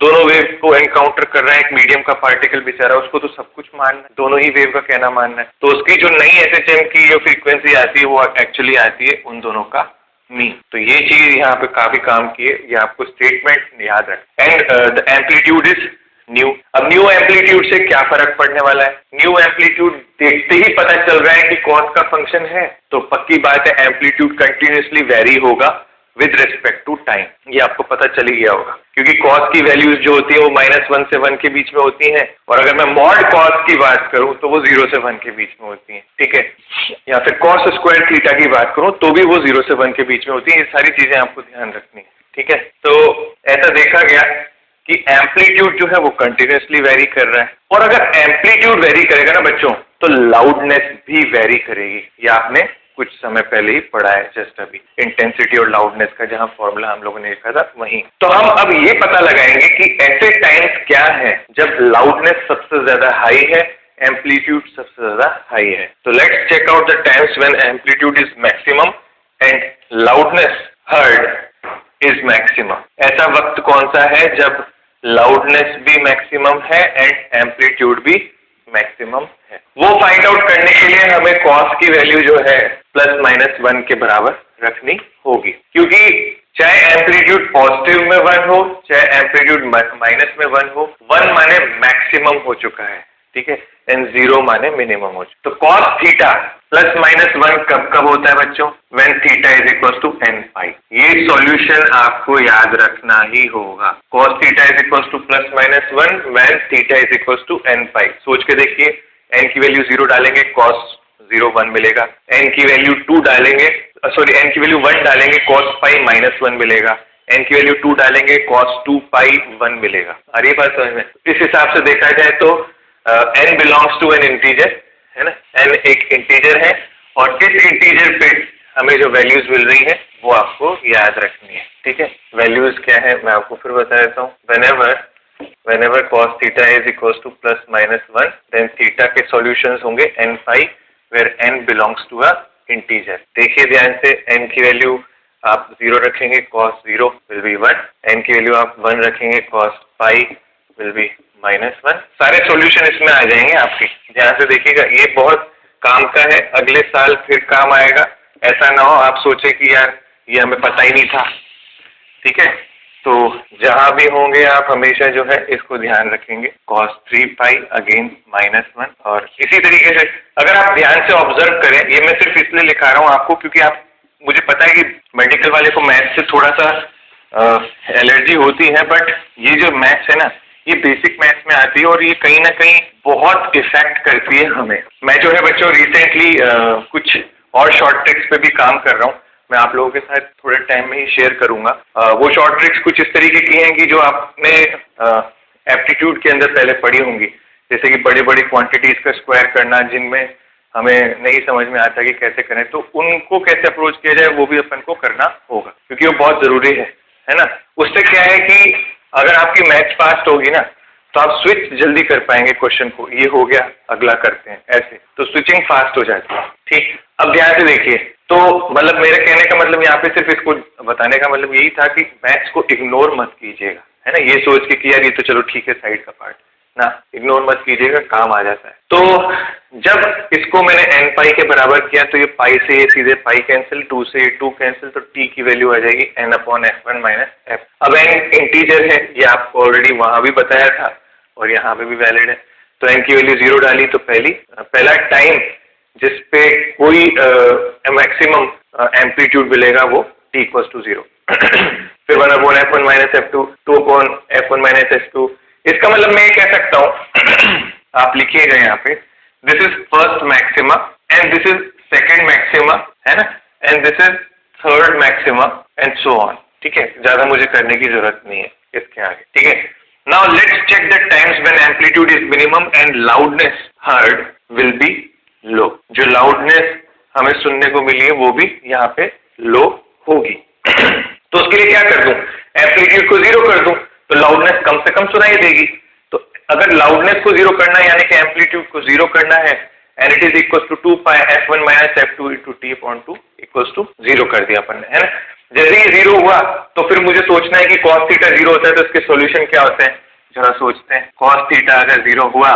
दोनों वेव को एनकाउंटर कर रहा है एक मीडियम का पार्टिकल बेचारा, उसको तो सब कुछ मानना है, दोनों ही वेव का कहना मानना है। तो उसकी जो नई एसएचएम की जो फ्रीक्वेंसी आती है वो एक्चुअली आती है उन दोनों का मीन। तो ये चीज यहाँ पे काफी काम की है, ये आपको स्टेटमेंट याद रख। And the amplitude is new. अब न्यू एम्पलीट्यूड से क्या फर्क पड़ने वाला है, न्यू एम्पलीट्यूड देखते ही पता चल रहा है कि कॉस का फंक्शन है, तो पक्की बात है एम्पलीट्यूड कंटिन्यूसली वेरी होगा विद रिस्पेक्ट टू टाइम, ये आपको पता चल ही गया होगा, क्योंकि कॉस की वैल्यूज जो होती है वो -1 से 1 के बीच में होती हैं, और अगर मैं मॉड कॉस की बात करूं तो वो 0 से 1 के बीच में होती हैं, ठीक है, या फिर कॉस स्क्वायर थीटा की बात करूं तो भी वो 0 से 1 के बीच में होती है। ये सारी चीजें आपको ध्यान रखनी है, ठीक है। तो ऐसा देखा गया कि एम्पलीट्यूड जो है वो कंटिन्यूसली वेरी कर रहा है, और अगर एम्पलीट्यूड वेरी करेगा ना बच्चों, तो लाउडनेस भी वेरी करेगी। ये आपने कुछ समय पहले ही पढ़ा है, जस्ट अभी, इंटेंसिटी और लाउडनेस का जहां फॉर्मूला हम लोगों ने लिखा था वहीं। तो हम अब ये पता लगाएंगे कि ऐसे टाइम्स क्या है जब लाउडनेस सबसे ज्यादा हाई है, एम्पलीट्यूड सबसे ज्यादा हाई है। तो let's check out the times when amplitude is maximum and loudness heard is maximum. ऐसा वक्त कौन सा है जब लाउडनेस भी मैक्सिमम है एंड एम्पलीट्यूड भी मैक्सिमम है। वो फाइंड आउट करने के लिए हमें कॉस की वैल्यू जो है ±1 के बराबर रखनी होगी, क्योंकि चाहे एम्पलीट्यूड पॉजिटिव में 1 हो चाहे एम्पलीट्यूड माइनस में 1 हो, 1 माने मैक्सिमम हो चुका है, ठीक है, एंड 0 माने मिनिमम हो चुका। तो कॉस थीटा ±1 कब कब होता है बच्चों, when theta is equal to n pi. ये सॉल्यूशन आपको याद रखना ही होगा। Cos theta is equal to ±1 when theta is equal to n pi. सोच के देखिए, n की वैल्यू 0 डालेंगे कॉस 0 1 मिलेगा, n की वैल्यू 2 डालेंगे, सॉरी n की वैल्यू 1 डालेंगे कॉस पाई -1 मिलेगा, n की वैल्यू 2 डालेंगे कॉस 2 पाई 1 मिलेगा। अरे बात समझ में। इस हिसाब से देखा जाए तो n belongs to an integer, है ना, n एक इंटीजर है, और इस इंटीजर पे हमें जो वैल्यूज मिल रही है वो आपको याद रखनी है, ठीक है। वैल्यूज क्या है मैं आपको फिर बता देता हूँ। whenever cos theta is equals to ±1 then theta के सॉल्यूशंस होंगे n phi where n belongs to a integer। देखिए ध्यान से, n की वैल्यू आप 0 रखेंगे cos 0 will be 1, n की वैल्यू आप 1 रखेंगे cos pi will be -1। सारे सॉल्यूशन इसमें आ जाएंगे आपके। ध्यान से देखिएगा, ये बहुत काम का है, अगले साल फिर काम आएगा। ऐसा ना हो आप सोचे कि यार ये हमें पता ही नहीं था, ठीक है। तो जहां भी होंगे आप हमेशा जो है इसको ध्यान रखेंगे, cos 3 पाई अगेन -1। और इसी तरीके से अगर आप ध्यान से ऑब्जर्व करें, ये मैं सिर्फ इसलिए लिखा रहा हूँ आपको क्योंकि आप, मुझे पता है कि मेडिकल वाले को मैथ्स से थोड़ा सा एलर्जी होती है, बट ये जो मैथ्स है ना, ये बेसिक मैथ्स में आती है और ये कहीं ना कहीं बहुत इफेक्ट करती है हमें। मैं जो है बच्चों रिसेंटली कुछ और शॉर्ट ट्रिक्स पे भी काम कर रहा हूँ, मैं आप लोगों के साथ थोड़े टाइम में ही शेयर करूंगा। वो शॉर्ट ट्रिक्स कुछ इस तरीके की हैं कि जो आपने एप्टीट्यूड के अंदर पहले पढ़ी होंगी, जैसे कि बड़े बड़ी क्वांटिटीज का स्क्वायर करना, जिनमें हमें नहीं समझ में आता कि कैसे करें, तो उनको कैसे अप्रोच किया जाए वो भी अपन को करना होगा, क्योंकि वो बहुत जरूरी है ना। उससे क्या है कि अगर आपकी मैथ्स फास्ट होगी ना तो आप स्विच जल्दी कर पाएंगे क्वेश्चन को, ये हो गया अगला करते हैं, ऐसे तो स्विचिंग फास्ट हो जाती है। ठीक, अब ध्यान से देखिए, तो मतलब मेरे कहने का मतलब यहाँ पे सिर्फ इसको बताने का मतलब यही था कि मैथ्स को इग्नोर मत कीजिएगा, है ना, ये सोच के कि यार ये तो चलो ठीक है साइड का पार्ट ना, इग्नोर मत कीजिएगा, काम आ जाता है। तो जब इसको मैंने n पाई के बराबर किया तो ये पाई से ये सीधे पाई कैंसिल, 2 से 2 कैंसिल, तो t की वैल्यू आ जाएगी n/f1 - f। अब n इंटीजर है, ये आपको ऑलरेडी वहां भी बताया था और यहाँ पे भी वैलिड है, तो n की वैल्यू 0 डाली तो पहला टाइम जिसपे कोई मैक्सिमम एम्पलीट्यूड मिलेगा वो t = 0। फिर 1/f1 - f2, 2/f1 - f2। इसका मतलब मैं ये कह सकता हूँ आप लिखिएगा यहाँ पे, this is first maxima and this is second maxima, है ना, and this is third maxima and so on. ठीक है, ज्यादा मुझे करने की जरूरत नहीं है इसके आगे। ठीक है, now let's check the times when amplitude is minimum and loudness heard will be low. जो लाउडनेस हमें सुनने को मिली है वो भी यहाँ पे लो होगी। तो उसके लिए क्या कर दूं, एम्पलीट्यूड को 0 कर दूं तो लाउडनेस कम से कम सुनाई देगी। तो अगर लाउडनेस को 0 करना है यानी कि एम्पलीट्यूड को 0 करना है, and it is equal to 2πf1 - f2 × t/2 = 0 कर दिया अपन ने, है ना। जैसे ही 0 हुआ तो फिर मुझे सोचना है कि cos थीटा 0 होता है तो इसके सॉल्यूशन क्या होते हैं, जरा सोचते हैं। cos थीटा अगर 0 हुआ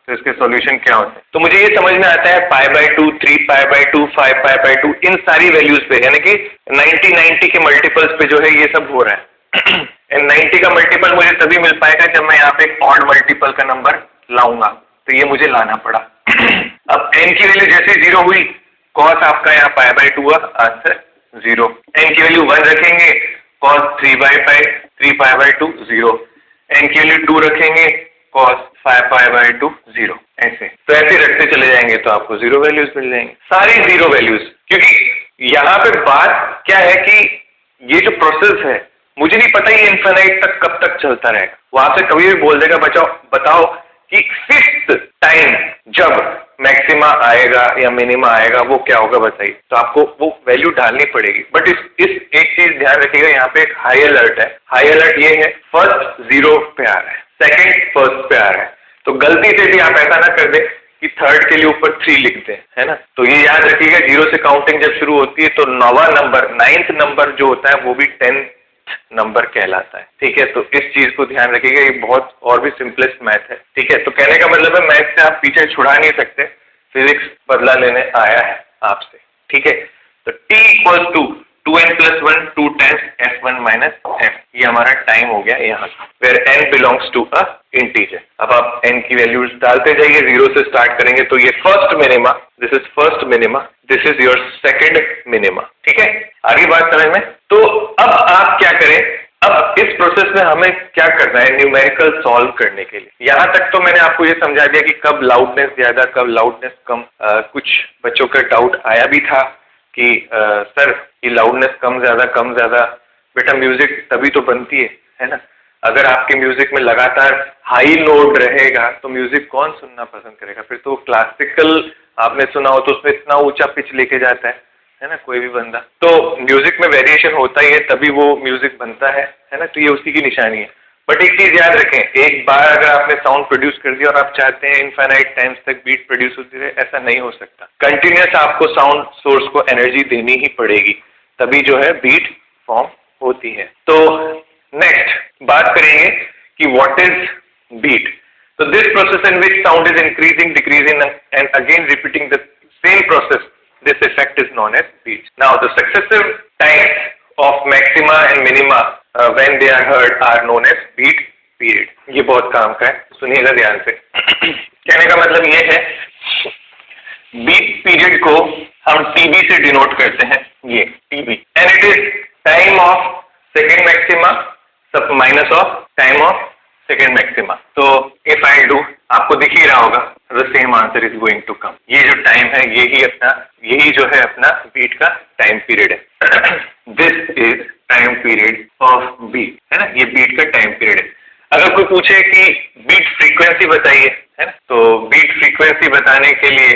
तो इसके सॉल्यूशन क्या होते हैं, तो मुझे ये समझ में आता है π/2, 3π/2, 5π/2, इन सारी वैल्यूज पे, यानी कि 90 के मल्टीपल्स पे जो है ये सब हो रहा है। 90 का मल्टीपल मुझे तभी मिल पाएगा जब मैं यहाँ पे एक ऑड मल्टीपल का नंबर लाऊंगा, तो ये मुझे लाना पड़ा। अब n की वैल्यू जैसे 0 हुई, cos आपका यहाँ π/2 हुआ, आंसर 0। n की वैल्यू 1 रखेंगे, cos 3π/2 0। n की वैल्यू 2 रखेंगे, cos 5π/2 0। ऐसे तो ऐसे रखते चले जाएंगे तो आपको 0 वैल्यूज मिल जाएंगे, सारी 0 वैल्यूज। क्योंकि यहाँ पे बात क्या है कि ये जो प्रोसेस है मुझे नहीं पता ये इन्फिनाइट तक कब तक चलता रहेगा। वो आपसे कभी भी बोल देगा बताओ कि 5th टाइम जब मैक्सिमा आएगा या मिनिमा आएगा वो क्या होगा बताइए, तो आपको वो वैल्यू डालनी पड़ेगी। बट इस एक चीज ध्यान रखिएगा, यहाँ पे एक हाई अलर्ट है। हाई अलर्ट ये है, फर्स्ट 0 पे आ रहा है, सेकंड फर्स्ट पे आ रहा है, तो गलती से भी आप ऐसा ना कर दे कि थर्ड के लिए ऊपर 3 लिख दें, है ना। तो ये याद रखिएगा, 0 से काउंटिंग जब शुरू होती है तो 9th नंबर जो होता है वो भी 10th नंबर कहलाता है। ठीक है, तो इस चीज को ध्यान रखिएगा, ये बहुत और भी सिंपलेस्ट मैथ है। ठीक है, तो कहने का मतलब है मैथ से आप पीछे छुड़ा नहीं सकते, फिजिक्स बदला लेने आया है आपसे। ठीक है, तो t = 2n + 1 2 times f1 - f, ये हमारा टाइम हो गया यहाँ, where n belongs to a integer. अब आप n की वैल्यूज डालते जाइए, 0 से स्टार्ट करेंगे तो ये first minima, this is first minima, this is your second minima. ठीक है, आगे बात समझ में। तो अब आप क्या करें, अब इस प्रोसेस में हमें क्या करना है न्यूमेरिकल सॉल्व करने के लिए। यहाँ तक तो मैंने आपको ये समझा दिया कि कब लाउडनेस ज्यादा कब लाउडनेस कम। कुछ बच्चों का डाउट आया भी था कि सर ये लाउडनेस कम ज्यादा, बेटा म्यूजिक तभी तो बनती है ना। अगर आपके म्यूजिक में लगातार हाई नोट रहेगा तो म्यूजिक कौन सुनना पसंद करेगा। फिर तो क्लासिकल आपने सुना हो तो उसमें इतना ऊंचा पिच लेके जाता है ना कोई भी बंदा। तो म्यूजिक में वेरिएशन होता ही है, तभी वो म्यूजिक बनता है ना, तो ये उसी की निशानी है। बट एक चीज याद रखें, एक बार अगर आपने साउंड प्रोड्यूस कर दिया और आप चाहते हैं इनफाइनाइट टाइम्स तक बीट प्रोड्यूस होती रहे, ऐसा नहीं हो सकता। कंटिन्यूस आपको साउंड सोर्स को एनर्जी देनी ही पड़ेगी, तभी जो है बीट फॉर्म होती है। तो नेक्स्ट बात करेंगे कि व्हाट इज बीट। तो this process in which sound is increasing decreasing and again repeating the same process, this effect is known as beat. Now the successive times of maxima and minima when they are heard are known as beat period. ये बहुत काम का है, सुनिएगा ध्यान से। कहने का मतलब ये है, बीट पीरियड को हम TB से डिनोट करते हैं, ये TB, and it is time of second maxima minus of time of second maxima. तो इफ आई डू, आपको दिख ही रहा होगा, the same answer is going to come. ये जो टाइम है यही जो है अपना बीट का टाइम पीरियड है। This is time period of beat, है ना, ये बीट का टाइम पीरियड है। अगर कोई पूछे कि बीट फ्रीक्वेंसी बताइए, है ना, तो बीट फ्रीक्वेंसी बताने के लिए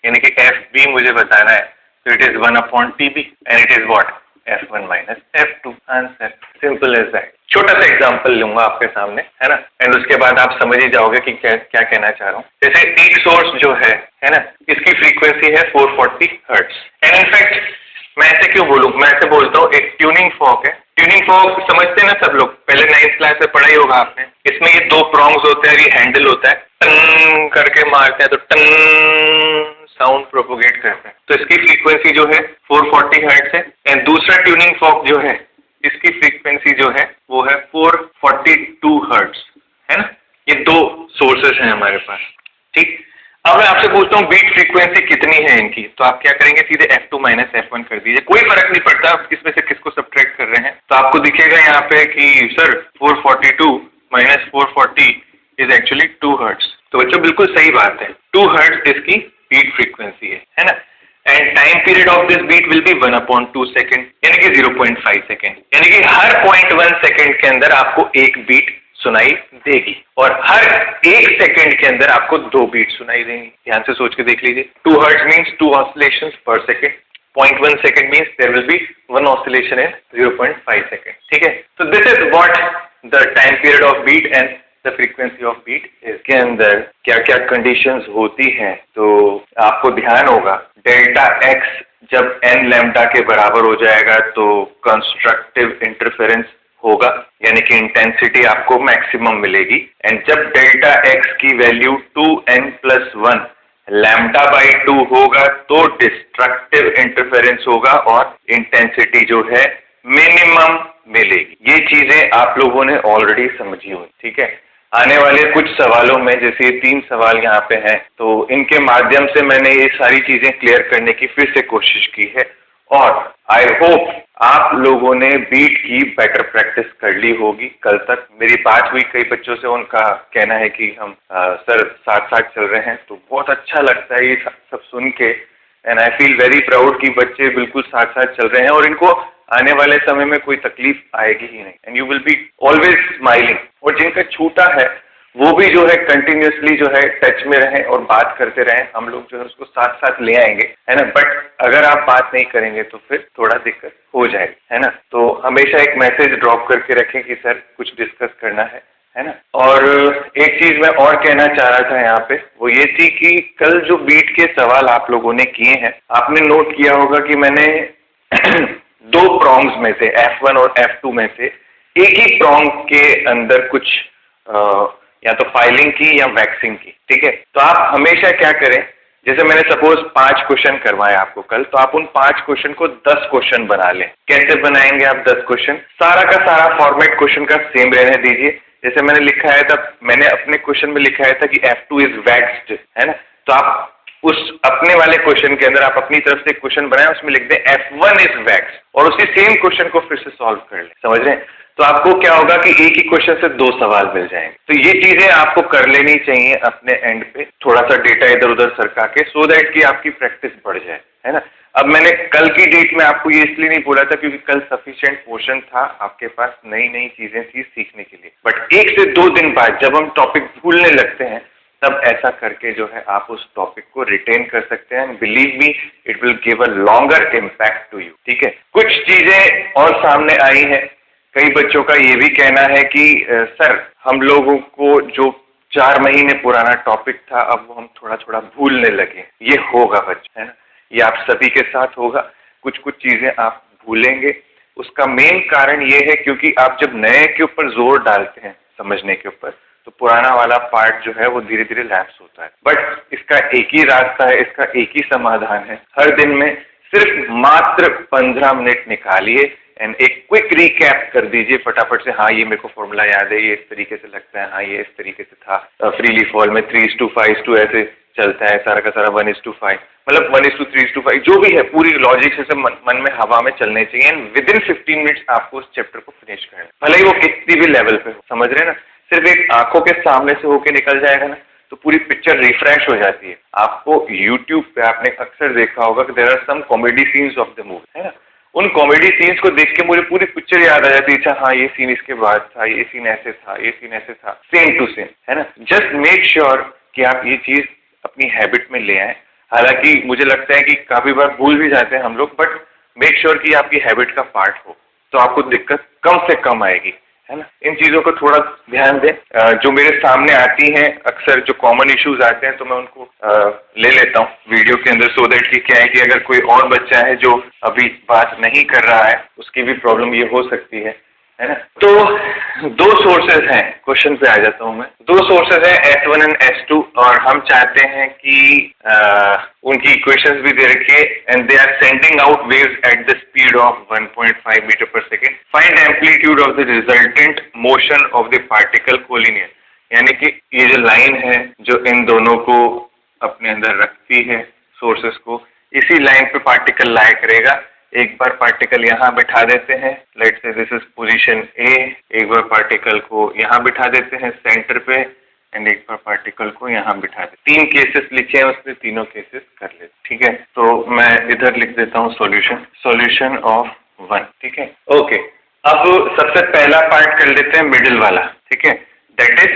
यानी कि एफ बी मुझे बताना है, तो it is 1/TB and it is what, F1 minus F2। Answer simple as that. छोटा सा एग्जांपल लूंगा आपके सामने, है ना, एंड उसके बाद आप समझ ही जाओगे कि क्या कहना चाह रहा हूँ। जैसे एक सोर्स जो है ना, इसकी फ्रीक्वेंसी है 440 हर्ट्ज एंड इनफैक्ट मैं ऐसे क्यों बोलूँ, मैं ऐसे बोलता हूँ, एक ट्यूनिंग फॉर्क है। ट्यूनिंग फॉर्क समझते हैं ना सब लोग, पहले 9th क्लास में पढ़ा ही होगा आपने। इसमें ये 2 प्रॉन्ग्स होते हैं और ये हैंडल होता है, टंग करके मारते हैं तो टंग साउंड प्रोपोगेट करते हैं। तो इसकी फ्रीक्वेंसी जो है 440 हर्ट्ज है एंड दूसरा ट्यूनिंग फॉर्क जो है इसकी फ्रीक्वेंसी जो है वो है 442 हर्ट्ज, है ना। ये 2 सोर्सेस हैं हमारे पास, ठीक। अब मैं आपसे पूछता हूँ बीट फ्रीक्वेंसी कितनी है इनकी, तो आप क्या करेंगे, सीधे F2 माइनस F1 कर दीजिए, कोई फर्क नहीं पड़ता आप इसमें से किसको सब्ट्रैक्ट कर रहे हैं। तो आपको दिखेगा यहाँ पे कि sir 442 minus 440 is actually 2 hertz. तो बच्चों बिल्कुल सही बात है, 2 हर्ट्ज इसकी बीट फ्रीक्वेंसी है ना। And time period of this beat will be 1/2 second, यानी कि 0.5 सेकेंड, यानी कि हर 0.1 सेकेंड के अंदर आपको एक बीट सुनाई देगी और हर 1 सेकेंड के अंदर आपको 2 बीट सुनाई देंगी। ध्यान से सोच के देख लीजिए, 2 hertz means 2 oscillations per second, 0.1 second means there will be 1 oscillation in 0.5 second, ठीक है। तो this is what the time period of beat and the frequency of beat. इसके अंदर क्या क्या कंडीशंस होती हैं, तो आपको ध्यान होगा, डेल्टा एक्स जब n लैम्डा के बराबर हो जाएगा तो कंस्ट्रक्टिव इंटरफेरेंस होगा, यानी कि इंटेंसिटी आपको मैक्सिमम मिलेगी। एंड जब डेल्टा एक्स की वैल्यू 2n+1 λ/2 होगा तो डिस्ट्रक्टिव इंटरफेरेंस होगा और इंटेंसिटी जो है मिनिमम मिलेगी। ये चीजें आप लोगों ने ऑलरेडी समझी हुई, ठीक है। आने वाले कुछ सवालों में, जैसे ये 3 सवाल यहाँ पे हैं, तो इनके माध्यम से मैंने ये सारी चीजें क्लियर करने की फिर से कोशिश की है और आई होप आप लोगों ने बीट की बेटर प्रैक्टिस कर ली होगी। कल तक मेरी बात हुई कई बच्चों से, उनका कहना है कि हम सर साथ साथ चल रहे हैं, तो बहुत अच्छा लगता है ये सब सुन के and I feel very proud कि बच्चे बिल्कुल साथ साथ चल रहे हैं और इनको आने वाले समय में कोई तकलीफ आएगी ही नहीं and you will be always smiling. और जिनका छूटा है वो भी जो है कंटिन्यूसली जो है टच में रहें और बात करते रहें, हम लोग जो है उसको साथ साथ ले आएंगे, है ना। बट अगर आप बात नहीं करेंगे तो फिर थोड़ा दिक्कत हो जाएगी, है ना। तो हमेशा एक मैसेज ड्रॉप करके रखें कि सर कुछ डिस्कस करना है ना। और एक चीज मैं और कहना चाह रहा था यहाँ पे, वो ये थी कि कल जो बीट के सवाल आप लोगों ने किए हैं, आपने नोट किया होगा कि मैंने 2 प्रॉन्ग्स में से F1 और F2 में से एक ही प्रॉन्ग के अंदर कुछ या तो फाइलिंग की या वैक्सिंग की, ठीक है। तो आप हमेशा क्या करें, जैसे मैंने सपोज 5 क्वेश्चन करवाए आपको कल, तो आप उन 5 क्वेश्चन को 10 क्वेश्चन बना लें। कैसे बनाएंगे आप 10 क्वेश्चन, सारा का सारा फॉर्मेट क्वेश्चन का सेम रहने दीजिए। जैसे मैंने लिखा है था, मैंने अपने क्वेश्चन में लिखा था कि F2 इज वैक्स्ड, है ना। तो आप उस अपने वाले क्वेश्चन के अंदर आप अपनी तरफ से क्वेश्चन बनाए, उसमें लिख दें F1 इज वैक्स और उसी सेम क्वेश्चन को फिर से सॉल्व कर लें, समझ रहे हैं। तो आपको क्या होगा कि एक ही क्वेश्चन से 2 सवाल मिल जाएंगे। तो ये चीजें आपको कर लेनी चाहिए अपने एंड पे, थोड़ा सा डेटा इधर उधर सरका के, सो दैट कि आपकी प्रैक्टिस बढ़ जाए, है ना। अब मैंने कल की डेट में आपको ये इसलिए नहीं बोला था क्योंकि कल सफिशिएंट पोर्शन था आपके पास, नई नई चीजें थी सीखने के लिए। बट 1 से 2 दिन बाद जब हम टॉपिक भूलने लगते हैं, तब ऐसा करके जो है आप उस टॉपिक को रिटेन कर सकते हैं। Believe me, it will give a longer impact to you, ठीक है। कुछ चीजें और सामने आई हैं, कई बच्चों का ये भी कहना है कि सर हम लोगों को जो 4 महीने पुराना टॉपिक था अब वो हम थोड़ा थोड़ा भूलने लगे। ये होगा बच्चे, है ना, ये आप सभी के साथ होगा। कुछ कुछ चीजें आप भूलेंगे, उसका मेन कारण ये है क्योंकि आप जब नए के ऊपर जोर डालते हैं समझने के ऊपर, तो पुराना वाला पार्ट जो है वो धीरे धीरे लैप्स होता है। बट इसका एक ही रास्ता है, इसका एक ही समाधान है। हर दिन में सिर्फ मात्र 15 मिनट निकालिए एंड एक क्विक रिकैप कर दीजिए फटाफट से। हाँ, ये मेरे को फॉर्मूला याद है, ये इस तरीके से लगता है, हाँ ये इस तरीके से था। फ्रीली फॉल में 3:5:2 ऐसे चलता है, सारा का सारा 1:5, मतलब 1:3:5 जो भी है, पूरी लॉजिक से सब मन में हवा में चलने चाहिए एंड विद इन 15 मिनट्स आपको उस चैप्टर को फिनिश करना है, भले ही वो किसी भी लेवल पे हो, समझ रहे हैं ना। सिर्फ एक आंखों के सामने से होके निकल जाएगा ना, तो पूरी पिक्चर रिफ्रेश हो जाती है। आपको यूट्यूब पे आपने अक्सर देखा होगा कि there are some comedy scenes of the movie, है ना, उन कॉमेडी सीन्स को देख के मुझे पूरी पिक्चर याद आ जाती है। अच्छा हाँ, ये सीन इसके बाद था, ये सीन ऐसे था, ये सीन ऐसे था, सेम टू सेम, है ना। जस्ट मेक श्योर कि आप ये चीज अपनी हैबिट में ले आए। हालांकि मुझे लगता है कि काफी बार भूल भी जाते हैं हम लोग, बट मेक श्योर कि आपकी हैबिट का पार्ट हो, तो आपको दिक्कत कम से कम आएगी, है ना। इन चीजों को थोड़ा ध्यान दें। जो मेरे सामने आती हैं अक्सर, जो कॉमन इश्यूज आते हैं, तो मैं उनको ले लेता हूँ वीडियो के अंदर, सो दैट कि क्या है कि अगर कोई और बच्चा है जो अभी बात नहीं कर रहा है, उसकी भी प्रॉब्लम ये हो सकती है ना। तो दो सोर्सेज हैं, क्वेश्चन पे आ जाता हूँ मैं। दो सोर्सेज हैं S1 एंड S2, और हम चाहते हैं कि उनकी इक्वेशंस भी दे रखिए, and they are sending out waves at the speed of 1.5 metre पर second. Find amplitude of the resultant motion of the particle collinear. यानी कि ये जो लाइन है जो इन दोनों को अपने अंदर रखती है, सोर्सेस को, इसी लाइन पे पार्टिकल लाया करेगा। एक बार पार्टिकल यहाँ बिठा देते हैं, let's say this is position A, एक बार पार्टिकल को यहाँ बिठा देते हैं सेंटर पे, एंड एक बार पार्टिकल को यहाँ बिठा देते। 3 केसेस लिखे हैं उसमें, तीनों केसेस कर लेते, ठीक है। तो मैं इधर लिख देता हूँ सॉल्यूशन ऑफ 1, ठीक है, ओके। अब सबसे पहला पार्ट कर लेते हैं मिडिल वाला, ठीक है। That is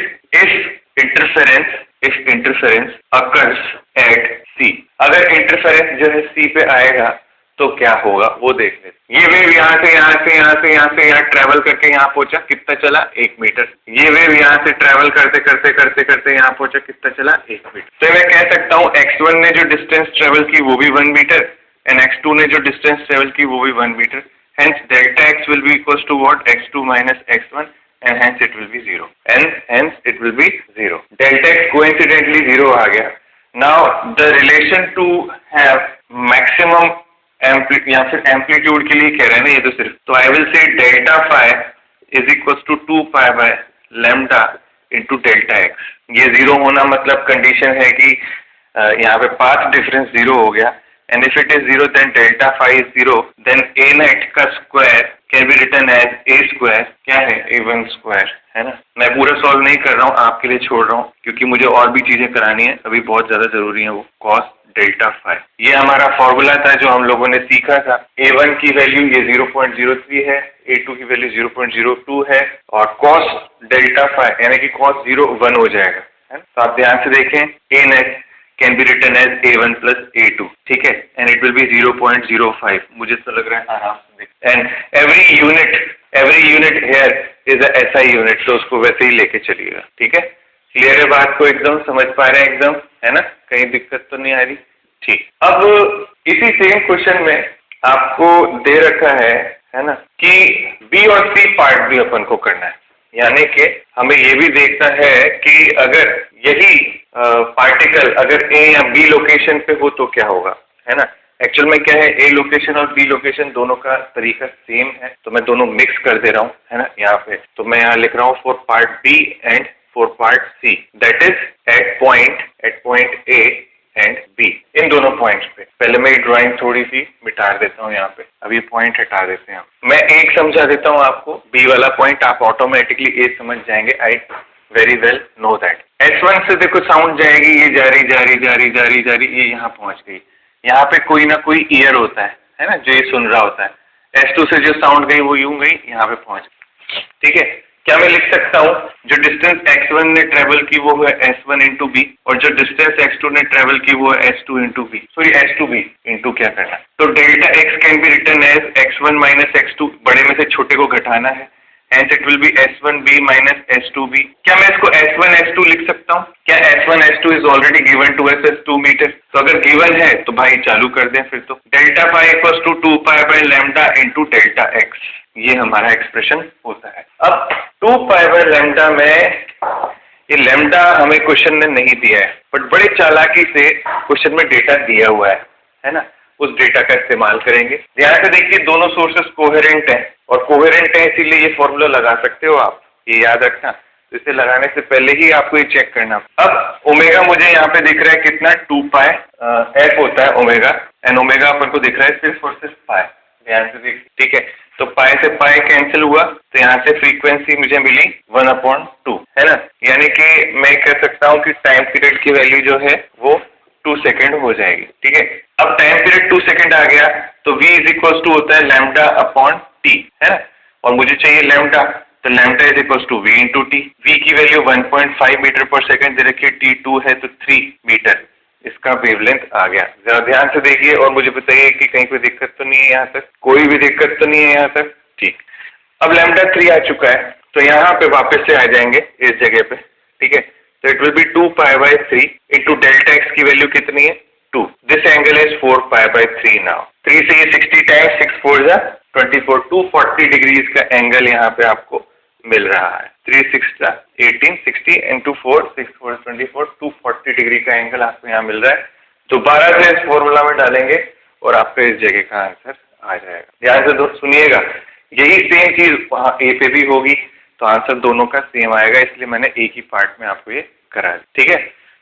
if interference occurs at C. अगर इंटरफेरेंस जो है सी पे आएगा तो क्या होगा वो देख लेते। ये वेव यहाँ से यहाँ ट्रेवल करके यहाँ पहुंचा, कितना चला, 1 मीटर। ये वेव यहाँ से ट्रेवल करते यहाँ पहुंचा, कितना चला, 1 मीटर। तो मैं कह सकता हूँ x1 ने जो डिस्टेंस ट्रेवल की वो भी 1 मीटर, एंड x2 ने जो डिस्टेंस ट्रेवल की वो भी 1 metre. Hence delta x will be equal to what, x2 minus x1, and hence it will be 0, and hence it will be 0. Delta x coincidentally 0 आ गया। Now the relation to have maximum या फिर एम्पलीट्यूड के लिए कह रहे हैं ना ये तो सिर्फ, तो I will say delta phi is equal to 2 pi by lambda into delta x. ये 0 होना मतलब कंडीशन है कि यहाँ पे पाथ डिफरेंस 0 हो गया, and if it is 0 then delta phi is 0, then A net का square can be written as A square, क्या है, A1 स्क्वायर, है ना। मैं पूरा सॉल्व नहीं कर रहा हूँ, आपके लिए छोड़ रहा हूँ, क्योंकि मुझे और भी चीजें करानी है, अभी बहुत ज्यादा जरूरी है वो। कॉस डेल्टा फाई, ये हमारा फॉर्मूला था जो हम लोगों ने सीखा था। A1 की वैल्यू ये 0.03 है, A2 की वैल्यू 0.02 है, और कॉस डेल्टा फाई यानी कि कॉस 0 1 हो जाएगा, है। तो आप ध्यान से देखें, A net can be written as A1 plus A2, ठीक है, एंड इट विल बी 0.05। मुझे तो लग रहा है आराम से देख, and every unit here is a SI unit, तो उसको वैसे ही लेके चलिएगा, ठीक है। क्लियर है बात को, एकदम समझ पा रहे हैं एकदम, है ना, कहीं दिक्कत तो नहीं आ रही, ठीक। अब इसी सेम क्वेश्चन में आपको दे रखा है ना, कि B और C पार्ट भी अपन को करना है, यानी कि हमें ये भी देखना है कि अगर यही पार्टिकल अगर A या B लोकेशन पे हो तो क्या होगा, है ना। एक्चुअल में क्या है, A लोकेशन और B लोकेशन दोनों का तरीका सेम है, तो मैं दोनों मिक्स कर दे रहा हूँ, है ना, यहाँ पे। तो मैं यहाँ लिख रहा हूँ for part B and for part C, that is at point A and B, इन दोनों पॉइंट्स पे। पहले मैं ड्राइंग थोड़ी सी मिटा देता हूँ यहाँ पे, अब ये पॉइंट हटा देते हैं। मैं एक समझा देता हूँ आपको, B वाला पॉइंट आप ऑटोमेटिकली A समझ जाएंगे, I very well know that. S1 से देखो साउंड जाएगी, ये जारी, ये यहाँ पहुंच गई। यहाँ पे कोई ना कोई ईयर होता है ना, जो ये सुन रहा होता है। S2 से जो साउंड गई वो यूं गई, यहाँ पे पहुंच गई, ठीक है। क्या मैं लिख सकता हूँ, जो डिस्टेंस x1 ने ट्रेवल की वो है S1 इंटू बी, और जो डिस्टेंस x2 ने ट्रेवल की वो है S2 into B, sorry S2b into क्या करना है, तो delta x can be written as x1 minus x2, बड़े में से छोटे को घटाना है, hence it will be S1b minus S2b। क्या मैं इसको S1 S2 लिख सकता हूँ? क्या S1 S2 is already given to us as 2 metre? तो अगर given है तो भाई चालू कर दें फिर तो। Delta pi equals to 2 pi by lambda into delta x, ये हमारा एक्सप्रेशन होता है। अब 2 पाई बाय लैम्डा में ये लैम्डा हमें क्वेश्चन ने नहीं दिया है, बट बड़े चालाकी से क्वेश्चन में डेटा दिया हुआ है ना, उस डेटा का इस्तेमाल करेंगे। ध्यान से देखिए, दोनों सोर्सेस कोहेरेंट हैं, और कोहेरेंट है इसीलिए ये फॉर्मूला लगा सकते हो आप, ये याद रखना। तो इसे लगाने से पहले ही आपको ये चेक करना। अब ओमेगा मुझे यहाँ पे दिख रहा है कितना, 2 पाई एफ होता है ओमेगा, एंड ओमेगा अपन को दिख रहा है सिर्फ और सिर्फ पाई। ध्यान से देखिए, ठीक है। तो पाई से पाई कैंसिल हुआ, तो यहाँ से फ्रीक्वेंसी मुझे मिली 1/2, है ना। यानी कि मैं कह सकता हूँ कि टाइम पीरियड की वैल्यू जो है वो 2 सेकेंड हो जाएगी, ठीक है। अब टाइम पीरियड 2 सेकेंड आ गया तो v इज इक्वल टू होता है लैम्डा अपॉन टी, है ना, और मुझे चाहिए लैम्डा, तो lambda is equal to v into t. v की वैल्यू 1.5 मीटर पर सेकेंड दे रखी है, t 2 है तो 3 मीटर इसका वेवलेंथ आ गया। जरा ध्यान से देखिए और मुझे बताइए कि कहीं कोई दिक्कत तो नहीं है, यहाँ तक कोई भी दिक्कत तो नहीं है यहाँ तक, ठीक। अब लैम्डा 3 आ चुका है, तो यहाँ पे वापस से आ जाएंगे इस जगह पे, ठीक है। तो it will be 2π/3 into delta X की वैल्यू कितनी है 2, दिस एंगल इज 4π/3 नाउ। 3 से ये 60 टाइम्स 6 4 जा 24, 240 डिग्रीज का एंगल यहाँ पे आपको मिल रहा है। 3 6 जा 18, 60 इंटू 4 6 4 24, 240 डिग्री का एंगल आपको यहाँ मिल रहा है। दोबारा से इस फॉर्मूला में डालेंगे और आपको इस जगह का आंसर आ जाएगा। ध्यान से सुनिएगा, यही सेम चीज वहाँ ए पे भी होगी, तो आंसर दोनों का सेम आएगा, इसलिए मैंने एक ही पार्ट में आपको ये करा दिया, ठीक है।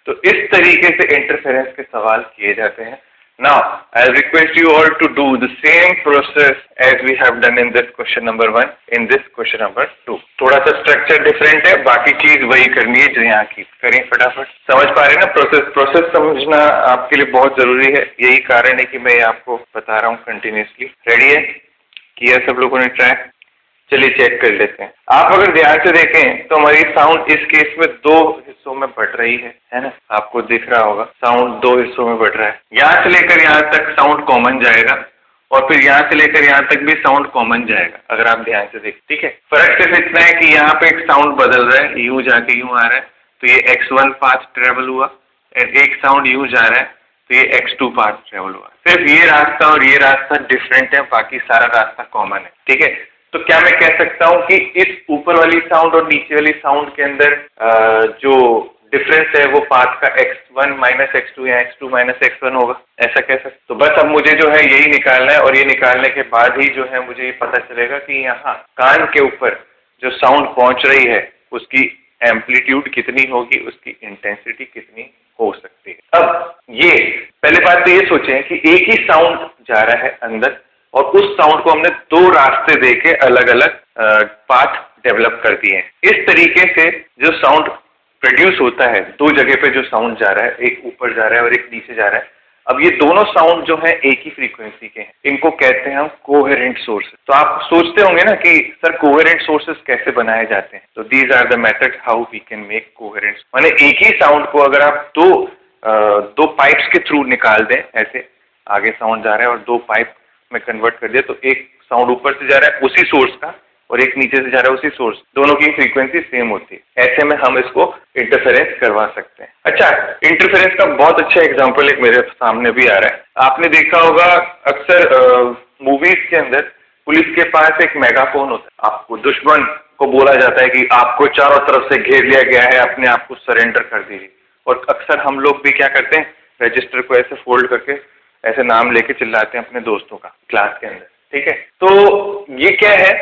तो इस तरीके से इंटरफेरेंस के सवाल किए जाते हैं। Now, I'll request you all to do the same process as we have done in this question number 1, in this question number 2. थोड़ा सा स्ट्रक्चर डिफरेंट है, बाकी चीज वही करनी है जो यहाँ की। करें फटाफट। समझ पा रहे हैं ना प्रोसेस समझना आपके लिए बहुत जरूरी है, यही कारण है कि मैं आपको बता रहा हूँ कंटिन्यूसली। रेडी है? किया सब लोगों ने ट्राई? चलिए चेक कर लेते हैं। आप अगर ध्यान से देखें तो हमारी साउंड इस केस में 2 हिस्सों में बढ़ रही है ना, आपको दिख रहा होगा साउंड 2 हिस्सों में बढ़ रहा है। यहाँ से लेकर यहाँ तक साउंड कॉमन जाएगा और फिर यहाँ से लेकर यहाँ तक भी साउंड कॉमन जाएगा, अगर आप ध्यान से देखें, ठीक है। फर्क सिर्फ इतना है कि यहाँ पे एक साउंड बदल रहा है, यूं जाके यूं आ रहा है, तो ये x1 पाथ ट्रेवल हुआ, और एक साउंड यूं जा रहा है तो ये x2 पाथ ट्रेवल हुआ। सिर्फ ये रास्ता और ये रास्ता डिफरेंट है, बाकी सारा रास्ता कॉमन है, ठीक है। तो क्या मैं कह सकता हूं कि इस ऊपर वाली साउंड और नीचे वाली साउंड के अंदर जो डिफरेंस है वो पाथ का x1 माइनस x2 या x2 माइनस x1 होगा, ऐसा कह सकते। तो बस अब मुझे जो है यही निकालना है, और ये निकालने के बाद ही जो है मुझे ये पता चलेगा कि यहाँ कान के ऊपर जो साउंड पहुंच रही है उसकी एम्पलीट्यूड कितनी होगी, उसकी इंटेंसिटी कितनी हो सकती है। अब ये पहले बात तो ये सोचें कि एक ही साउंड जा रहा है अंदर, और उस साउंड को हमने 2 रास्ते देके अलग अलग पाथ डेवलप कर दिए हैं। इस तरीके से जो साउंड प्रोड्यूस होता है, 2 जगह पे जो साउंड जा रहा है, एक ऊपर जा रहा है और एक नीचे जा रहा है, अब ये दोनों साउंड जो है एक ही फ्रीक्वेंसी के हैं, इनको कहते हैं हम कोहेरेंट सोर्सेस। तो आप सोचते होंगे ना कि सर कोहेरेंट सोर्सेस कैसे बनाए जाते हैं, तो these are the method how we can make coherent. माने एक ही साउंड को अगर आप दो पाइप्स के थ्रू निकाल दें, ऐसे आगे साउंड जा रहा है और 2 पाइप में कन्वर्ट कर दिया, तो एक साउंड ऊपर से जा रहा है उसी सोर्स का और एक नीचे से जा रहा है उसी सोर्स, दोनों की फ्रीक्वेंसी सेम होती है। ऐसे में हम इसको इंटरफेरेंस करवा सकते हैं। अच्छा, इंटरफेरेंस का बहुत अच्छा एग्जांपल एक मेरे सामने भी आ रहा है। आपने देखा होगा अक्सर मूवीज के अंदर पुलिस के पास एक मेगाफोन होता है, आपको दुश्मन को बोला जाता है कि आपको चारों तरफ से घेर लिया गया है, अपने आप को सरेंडर कर दीजिए। और अक्सर हम लोग भी क्या करते हैं, रजिस्टर को ऐसे फोल्ड करके ऐसे नाम लेके चिल्लाते हैं अपने दोस्तों का क्लास के अंदर, ठीक है। तो ये क्या है,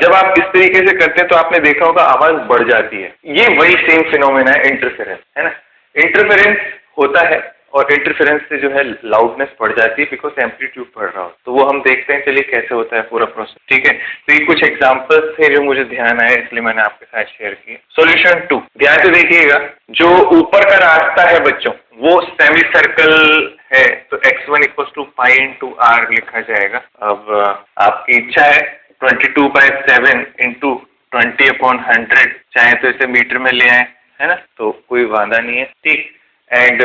जब आप इस तरीके से करते हैं तो आपने देखा होगा आवाज बढ़ जाती है। ये वही सेम फिनोमेना है इंटरफेरेंस, है ना। इंटरफेरेंस होता है और इंटरफेरेंस से जो है लाउडनेस बढ़ जाती है बिकॉज एम्पलीट्यूड बढ़ रहा हो। तो वो हम देखते हैं, चलिए कैसे होता है पूरा प्रोसेस, ठीक है। तो ये कुछ एग्जांपल्स थे जो मुझे ध्यान आए, इसलिए मैंने आपके साथ शेयर किए। सॉल्यूशन 2, ध्यान से देखिएगा, जो ऊपर का रास्ता है बच्चों वो सेमी सर्कल है, तो x1 equal to pi into r लिखा जाएगा। अब आपकी इच्छा है 22/7 इंटू 20/100, चाहे तो इसे मीटर में ले आए, है ना, तो कोई वादा नहीं है, ठीक। एंड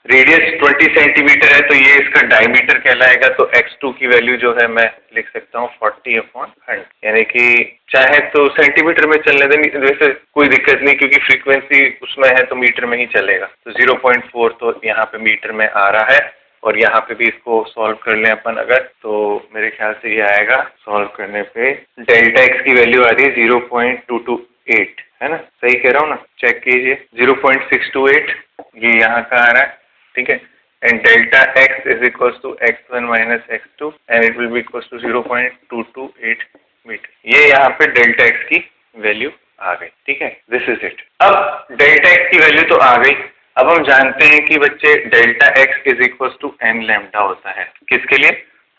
रेडियस 20 सेंटीमीटर है, तो ये इसका डायमीटर कहलाएगा। तो x2 की वैल्यू जो है मैं लिख सकता हूँ 40/100, यानी कि चाहे तो सेंटीमीटर में चलने दें, वैसे कोई दिक्कत नहीं क्योंकि फ्रीक्वेंसी उसमें है तो मीटर में ही चलेगा। तो 0.4 तो यहाँ पे मीटर में आ रहा है, और यहाँ पे भी इसको सॉल्व कर लें अपन अगर, तो मेरे ख्याल से ये आएगा सॉल्व करने पे डेल्टा x की वैल्यू आ रही है 0.228, है ना, सही कह रहा हूँ ना, चेक कीजिए 0.628 ये यहाँ का आ रहा है, ठीक है। And delta x is equal to x1 minus x2 and it will be equal to 0.228 metre. ये यहाँ पे डेल्टा x की वैल्यू आ गई, ठीक है, दिस इज इट। अब डेल्टा x की वैल्यू तो आ गई, अब हम जानते हैं कि बच्चे delta x is equal to n lambda होता है, किसके लिए,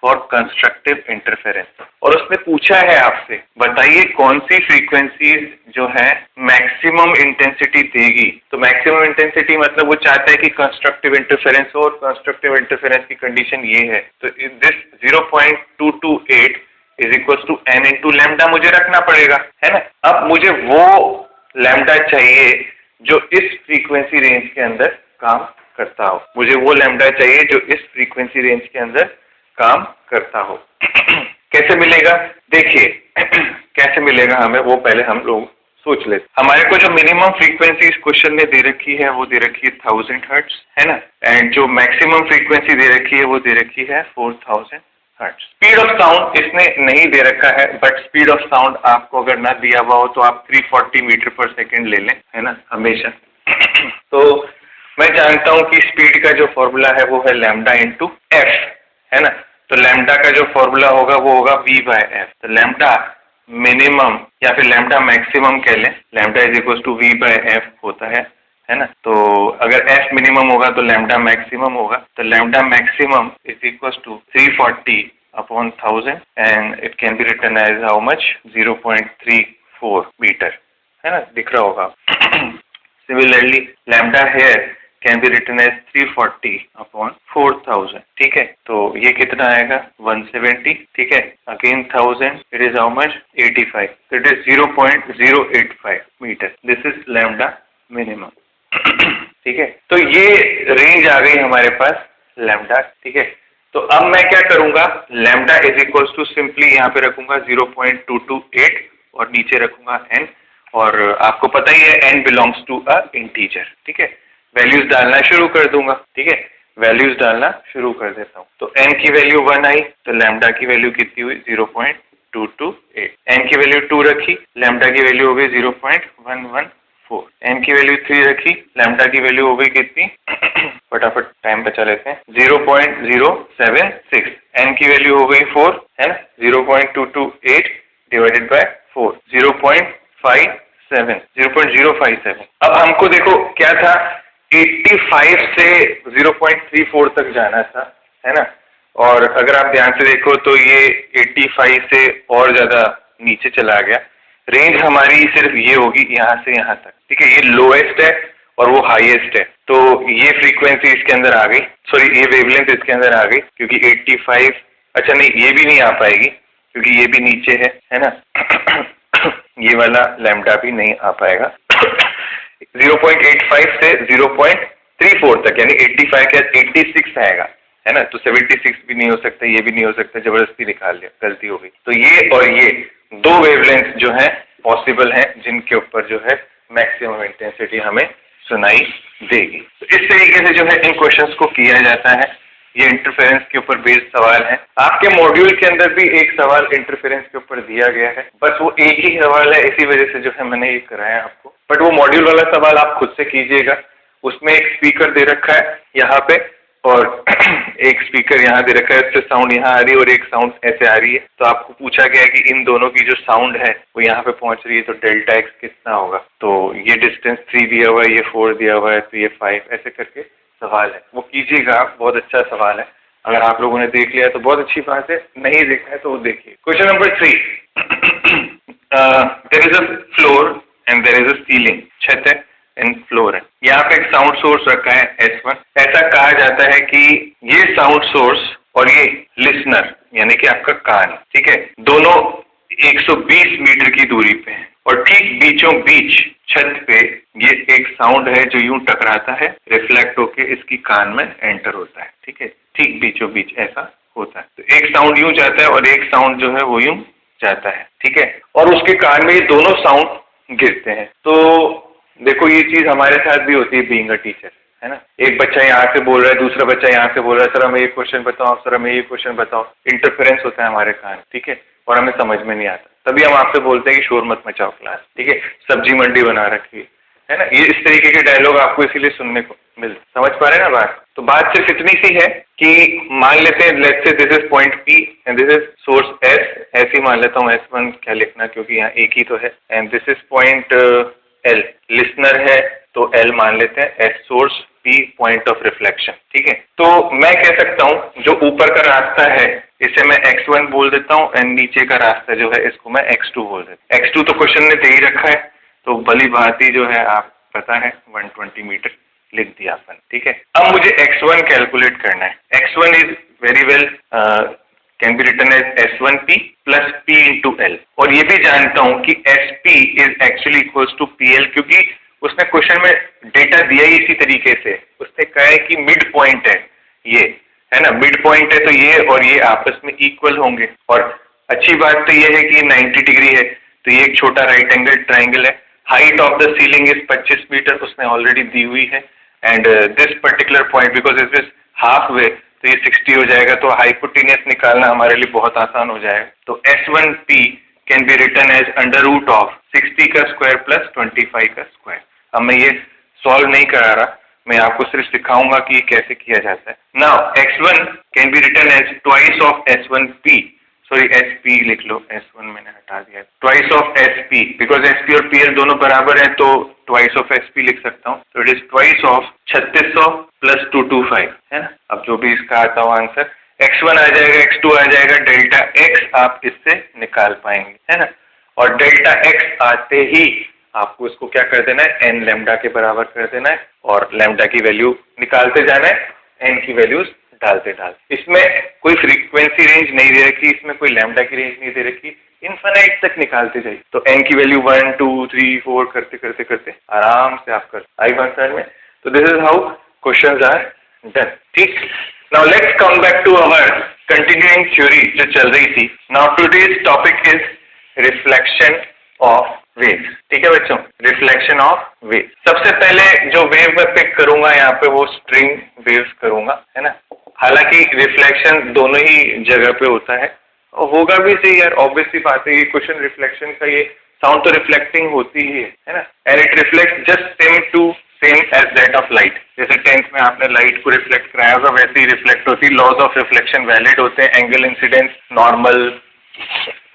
फॉर कंस्ट्रक्टिव इंटरफेरेंस। और उसने पूछा है आपसे, बताइए कौन सी फ्रीक्वेंसीज जो है मैक्सिमम इंटेंसिटी देगी। तो मैक्सिमम इंटेंसिटी मतलब वो चाहता है कि कंस्ट्रक्टिव इंटरफेरेंस हो, और कंस्ट्रक्टिव इंटरफेरेंस की कंडीशन ये है। तो this 0.228 is equal to n into lambda मुझे रखना पड़ेगा, है ना। अब मुझे वो लैम्डा चाहिए जो इस फ्रीक्वेंसी रेंज के अंदर काम करता हो। मुझे वो लैम्डा चाहिए जो इस फ्रीक्वेंसी रेंज के अंदर काम करता हो। कैसे मिलेगा, देखिए कैसे मिलेगा हमें, वो पहले हम लोग सोच लेते। हमारे को जो मिनिमम फ्रीक्वेंसी इस क्वेश्चन में दे रखी है वो दे रखी है 1000 हर्ट्ज, है ना। एंड जो मैक्सिमम फ्रीक्वेंसी दे रखी है वो दे रखी है 4000 हर्ट्ज। स्पीड ऑफ साउंड इसने नहीं दे रखा है, बट स्पीड ऑफ साउंड आपको अगर ना दिया हुआ हो तो आप 340 मीटर पर सेकेंड ले लें, है ना, हमेशा। तो मैं जानता हूं कि स्पीड का जो फॉर्मूला है वो है लैम्डा इंटू एफ, है ना। तो लैम्डा का जो फॉर्मूला होगा वो होगा v/f। तो लैम्डा मिनिमम या फिर लैम्डा मैक्सिमम कह लें, lambda is equal to v/f होता है ना। तो अगर f मिनिमम होगा तो लैम्डा मैक्सिमम होगा। तो lambda maximum is equal to 340 upon 1000 and it can be written as how much 0.34 metre, है ना, दिख रहा होगा। Similarly lambda here can be written as 340 upon 4000, ठीक है। तो ये कितना आएगा 170, ठीक है। Again 1000 it is how much 85, तो it is 0.085 metre. This is lambda minimum, ठीक है। तो ये रेंज आ गई हमारे पास लैम्डा, ठीक है। तो अब मैं क्या करूंगा, lambda is equal to simply यहाँ पे रखूंगा 0.228 और नीचे रखूंगा n, और आपको पता ही है n belongs to a integer, ठीक है। वैल्यूज डालना शुरू कर दूंगा, ठीक है, वैल्यूज डालना शुरू कर देता हूँ। तो n की वैल्यू 1 आई, तो लैम्डा की वैल्यू कितनी हुई 0.228। n की वैल्यू 2 रखी, लैम्डा की वैल्यू हो गई 0.114। n की वैल्यू 3 रखी, लैम्डा की वैल्यू हो गई कितनी, फटाफट टाइम बचा लेते हैं, 0.076। n की वैल्यू हो गई 4, है ना, 0.228 डिवाइडेड बाय 4, 0.057। अब हमको देखो क्या था, 85 से 0.34 तक जाना था, है ना। और अगर आप ध्यान से देखो तो ये 85 से और ज्यादा नीचे चला गया। रेंज हमारी सिर्फ ये होगी यहाँ से यहाँ तक, ठीक है। ये लोएस्ट है और वो हाईएस्ट है, तो ये फ्रीक्वेंसी इसके अंदर आ गई, सॉरी ये वेवलेंथ इसके अंदर आ गई, क्योंकि 85, अच्छा नहीं ये भी नहीं आ पाएगी क्योंकि ये भी नीचे है ना। ये वाला लैम्डा भी नहीं आ पाएगा। 0.85 से 0.34 तक, यानी 85 के 86 आएगा, है ना। तो 76 भी नहीं हो सकता, ये भी नहीं हो सकता, जबरदस्ती निकाल लिया, गलती हो गई। तो ये और ये दो वेवलेंथ जो है पॉसिबल हैं जिनके ऊपर जो है मैक्सिमम इंटेंसिटी हमें सुनाई देगी। तो इस तरीके से जो है इन क्वेश्चंस को किया जाता है। ये इंटरफेरेंस के ऊपर बेस्ड सवाल है। आपके मॉड्यूल के अंदर भी एक सवाल इंटरफेरेंस के ऊपर दिया गया है, बस वो एक ही सवाल है, इसी वजह से जो है मैंने ये कराया आपको। बट वो मॉड्यूल वाला सवाल आप खुद से कीजिएगा। उसमें एक स्पीकर दे रखा है यहाँ पे, और एक स्पीकर यहाँ दे रखा है, उससे साउंड यहाँ आ रही है और एक साउंड ऐसे आ रही है। तो आपको पूछा गया है कि इन दोनों की जो साउंड है वो यहाँ पे पहुंच रही है, तो डेल्टा एक्स कितना होगा। तो ये डिस्टेंस 3 दिया हुआ है, ये 4 दिया हुआ है, तो ये 5, ऐसे करके सवाल है, वो कीजिएगा आप। बहुत अच्छा सवाल है, अगर आप लोगों ने देख लिया तो बहुत अच्छी बात है, नहीं देखा है तो वो देखिए। Question number 3, there is a floor and there is a ceiling, छत है एंड फ्लोर है। यहाँ पे एक साउंड सोर्स रखा है S1। ऐसा कहा जाता है कि ये साउंड सोर्स और ये लिसनर यानी कि आपका कान, ठीक है, दोनों 120 मीटर की दूरी पे है, और ठीक बीचों बीच छत पे ये एक साउंड है जो यूं टकराता है, रिफ्लेक्ट होके इसकी कान में एंटर होता है, ठीक है, ठीक बीचों बीच ऐसा होता है। तो एक साउंड यूं जाता है और एक साउंड जो है वो यूं जाता है, ठीक है, और उसके कान में ये दोनों साउंड गिरते हैं। तो देखो ये चीज हमारे साथ भी होती है बीइंग अ टीचर, है ना। एक बच्चा यहाँ से बोल रहा है, दूसरा बच्चा यहाँ से बोल रहा है, सर हमें ये क्वेश्चन बताओ, सर हमें ये क्वेश्चन बताओ। इंटरफेरेंस होता है हमारे कान, ठीक है, और हमें समझ में नहीं आता। तभी हम आपसे बोलते हैं कि शोर मत मचाओ क्लास, ठीक है, सब्जी मंडी बना रखी है ना। ये इस तरीके के डायलॉग आपको इसीलिए सुनने को मिलते, समझ पा रहे हैं ना बात। तो बात सिर्फ इतनी सी है कि मान लेते हैं, let's say this is point P and this is source S, ऐसे ही मान लेता हूँ, S1 क्या लिखना क्योंकि यहाँ एक ही तो है, and this is point L, listener है तो L मान लेते हैं, S source, P point of reflection, ठीक है। तो मैं कह सकता हूँ जो ऊपर का रास्ता है इसे मैं x1 बोल देता हूँ एंड नीचे का रास्ता जो है इसको मैं x2 बोल देता हूँ। x2 तो क्वेश्चन ने दे ही रखा है, तो भली भांति जो है आप पता है 120 मीटर लिख दिया अपन, ठीक है। अब मुझे x1 कैलकुलेट करना है। x1 is very well can be written as S1P plus P into L, और ये भी जानता हूं कि SP is actually equals to PL, क्योंकि उसने क्वेश्चन में डेटा दिया ही इसी तरीके से। उसने कहा है कि मिड पॉइंट है ये, है ना, मिड पॉइंट है तो ये और ये आपस में इक्वल होंगे। और अच्छी बात तो ये है कि 90 डिग्री है, तो ये एक छोटा राइट एंगल ट्राइंगल है। Height of the ceiling is 25 metre, उसने ऑलरेडी दी हुई है। And this particular point because it is half way, तो ये 60 हो जाएगा, तो हाइपोटेनियस निकालना हमारे लिए बहुत आसान हो जाएगा। तो S1P can be written as under root of 60 का स्क्वायर प्लस 25 का स्क्वायर। अब मैं ये सॉल्व नहीं करा रहा, मैं आपको सिर्फ सिखाऊंगा कि ये कैसे किया जाता है। Now x1 can be written as twice of S1P, sorry SP लिख लो, S1 मैंने हटा दिया, twice of SP, because SP और PL दोनों बराबर हैं तो ट्वाइस ऑफ SP लिख सकता हूँ। तो it is twice of 3600 plus 225, है ना। अब जो भी इसका आता हो आंसर, x1 आ जाएगा, x2 आ जाएगा, डेल्टा x आप इससे निकाल पाएंगे, है ना। और डेल्टा x आते ही आपको इसको क्या कर देना है, n लैम्डा के बराबर कर देना है और लैम्डा की वैल्यू निकालते जाना है, n की वैल्यूज डालते डालते। इसमें कोई फ्रीक्वेंसी रेंज नहीं दे रखी, इसमें कोई लैम्डा की रेंज नहीं दे रखी, इनफाइनाइट तक निकालते जाइए। तो n की वैल्यू 1 2 3 4 करते करते करते आराम से आप कर आई बात समझ में। तो this is how questions are done, ठीक। Now let's come back to our continuing theory जो चल रही थी। Now today's topic is reflection of wave, ठीक है बच्चों, रिफ्लेक्शन ऑफ वेव। सबसे पहले जो वेव मैं पिक करूंगा यहाँ पे वो स्ट्रिंग वेव्स करूंगा, है ना। हालांकि रिफ्लेक्शन दोनों ही जगह पे होता है और होगा भी सही यार, ऑब्वियसली बात है। ये क्वेश्चन रिफ्लेक्शन का, ये साउंड तो रिफ्लेक्टिंग होती ही है ना। And it reflect just same as that of light. जैसे 10th में आपने लाइट को रिफ्लेक्ट कराया होगा, वैसे ही रिफ्लेक्ट होती है। लॉज ऑफ रिफ्लेक्शन वैलिड होते हैं, एंगल इंसिडेंस, नॉर्मल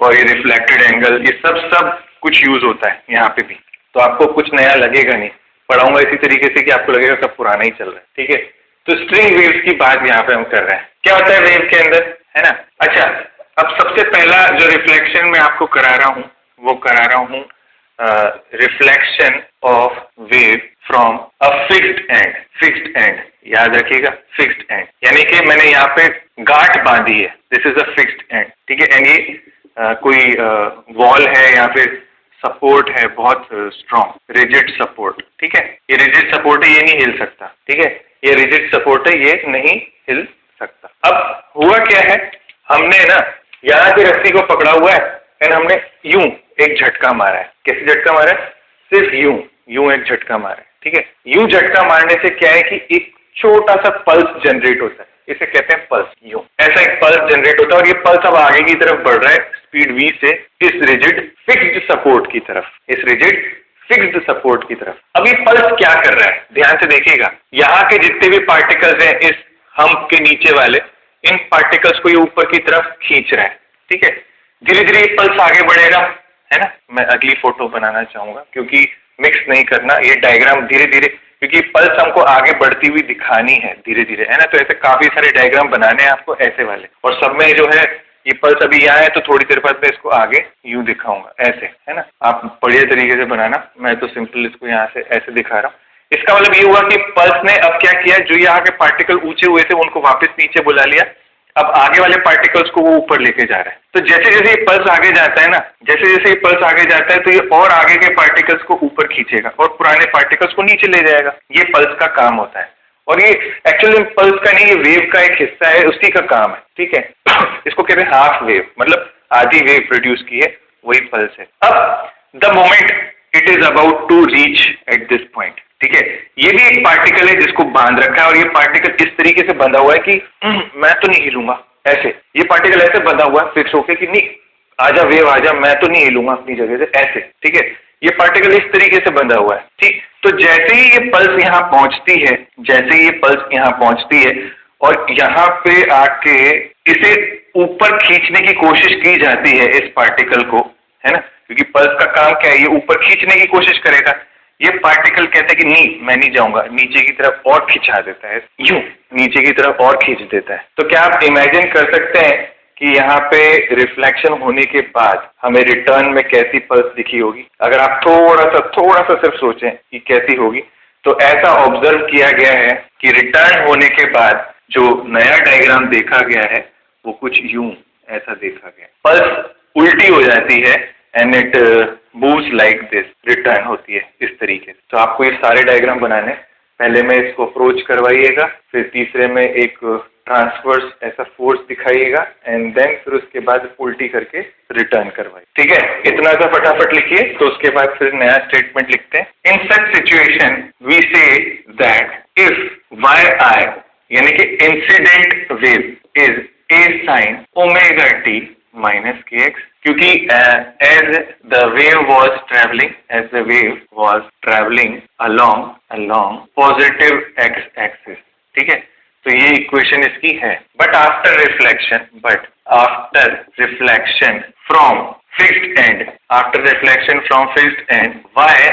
और ये रिफ्लेक्टेड एंगल, ये सब कुछ यूज होता है यहाँ पे भी। तो आपको कुछ नया लगेगा नहीं, पढ़ाऊंगा इसी तरीके से कि आपको लगेगा सब पुराना ही चल रहा है, ठीक है। तो स्ट्रिंग वेव्स की बात यहाँ पे हम कर रहे हैं। क्या होता है वेव के अंदर, है ना। अच्छा, अब सबसे पहला जो रिफ्लेक्शन मैं आपको करा रहा हूँ वो करा रहा हूँ reflection of wave from a fixed and, याद रखिएगा, फिक्स्ड एंड, यानी कि मैंने यहाँ पे गांठ बांधी है, this is a fixed and, ठीक है। एंड ये कोई वॉल है या फिर सपोर्ट है, बहुत स्ट्रॉन्ग रिजिड सपोर्ट, ठीक है। ये रिजिड सपोर्ट है, ये नहीं हिल सकता, ठीक है। ये रिजिड सपोर्ट है, ये नहीं हिल सकता। अब हुआ क्या है, हमने ना यहाँ से रस्सी को पकड़ा हुआ है एंड हमने यूं एक झटका मारा है। कैसे झटका मारा है, सिर्फ यूं एक झटका मारा है, ठीक है। यूं झटका मारने से क्या है कि एक छोटा सा पल्स जनरेट होता है, इसे कहते हैं पल्स। यूं ऐसा एक पल्स जनरेट होता है और ये पल्स अब आगे की तरफ बढ़ रहा है स्पीड v से इस रिजिड फिक्स्ड सपोर्ट की तरफ, इस रिजिड फिक्स्ड सपोर्ट की तरफ। अब ये पल्स क्या कर रहा है, ध्यान से देखिएगा। यहाँ के जितने भी पार्टिकल्स हैं इस हम्प के नीचे वाले, इन पार्टिकल्स को ये ऊपर की तरफ खींच रहा है, ठीक है। धीरे धीरे ये पल्स आगे बढ़ेगा, है ना। मैं अगली फोटो बनाना चाहूंगा क्योंकि मिक्स नहीं करना, ये डायग्राम धीरे धीरे, क्योंकि पल्स हमको आगे बढ़ती हुई दिखानी है धीरे धीरे, है ना। तो ऐसे काफी सारे डायग्राम बनाने हैं आपको ऐसे वाले, और सब में जो है ये पल्स अभी यहाँ है तो थोड़ी देर बाद मैं इसको आगे यूं दिखाऊंगा ऐसे, है ना। आप बढ़िया तरीके से बनाना, मैं तो सिंपल इसको यहाँ से ऐसे दिखा रहा हूँ। इसका मतलब ये हुआ कि पल्स ने अब क्या किया, जो यहाँ के पार्टिकल ऊंचे हुए थे उनको वापस नीचे बुला लिया, अब आगे वाले पार्टिकल्स को वो ऊपर लेके जा रहा है। तो जैसे जैसे ये पल्स आगे जाता है ना, जैसे जैसे ये पल्स आगे जाता है तो ये और आगे के पार्टिकल्स को ऊपर खींचेगा और पुराने पार्टिकल्स को नीचे ले जाएगा। ये पल्स का काम होता है, और ये एक्चुअली पल्स का नहीं, ये वेव का एक हिस्सा है, उसी का काम है, ठीक है। इसको कहते हैं हाफ वेव, मतलब आधी वेव प्रोड्यूस की है, वही पल्स है। अब the moment it is about to reach at this point, ठीक है। ये भी एक पार्टिकल है जिसको बांध रखा है, और ये पार्टिकल इस तरीके से बंधा हुआ है कि मैं तो नहीं हिलूंगा, ऐसे ये पार्टिकल ऐसे बंधा हुआ है फिक्स होके कि नहीं आजा वेव आजा, मैं तो नहीं हिलूंगा अपनी जगह से, ऐसे, ठीक है। ये पार्टिकल इस तरीके से बंधा हुआ है, ठीक। तो जैसे ही ये पल्स यहाँ पहुंचती है, जैसे ही ये पल्स यहाँ पहुंचती है और यहाँ पे आके इसे ऊपर खींचने की कोशिश की जाती है इस पार्टिकल को, है ना, क्योंकि पल्स का काम क्या है, ये ऊपर खींचने की कोशिश करेगा। ये पार्टिकल कहता है कि नहीं मैं नहीं जाऊंगा, नीचे की तरफ और खिंचा देता है, यूं नीचे की तरफ और खींच देता है। तो क्या आप इमेजिन कर सकते हैं कि यहाँ पे रिफ्लेक्शन होने के बाद हमें रिटर्न में कैसी पल्स दिखी होगी। अगर आप थोड़ा सा सिर्फ सोचें कि कैसी होगी, तो ऐसा ऑब्जर्व किया गया है कि रिटर्न होने के बाद जो नया डायग्राम देखा गया है वो कुछ यूं ऐसा देखा गया, पल्स उल्टी हो जाती है and it moves like this, return होती है इस तरीके से। तो आपको ये सारे डायग्राम बनाने, पहले में इसको अप्रोच करवाइएगा, फिर तीसरे में एक ट्रांसवर्स ऐसा फोर्स दिखाइएगा एंड देन फिर उसके बाद उल्टी करके रिटर्न करवाइए। ठीक है, इतना सा फटाफट लिखिए, तो उसके बाद फिर नया स्टेटमेंट लिखते हैं। In such situation we say that if Y I यानी कि incident wave is a sine omega T minus K X, क्योंकि as the wave was travelling along positive X axis. ठीक है, तो ये इक्वेशन इसकी है। But after reflection from fixed end Y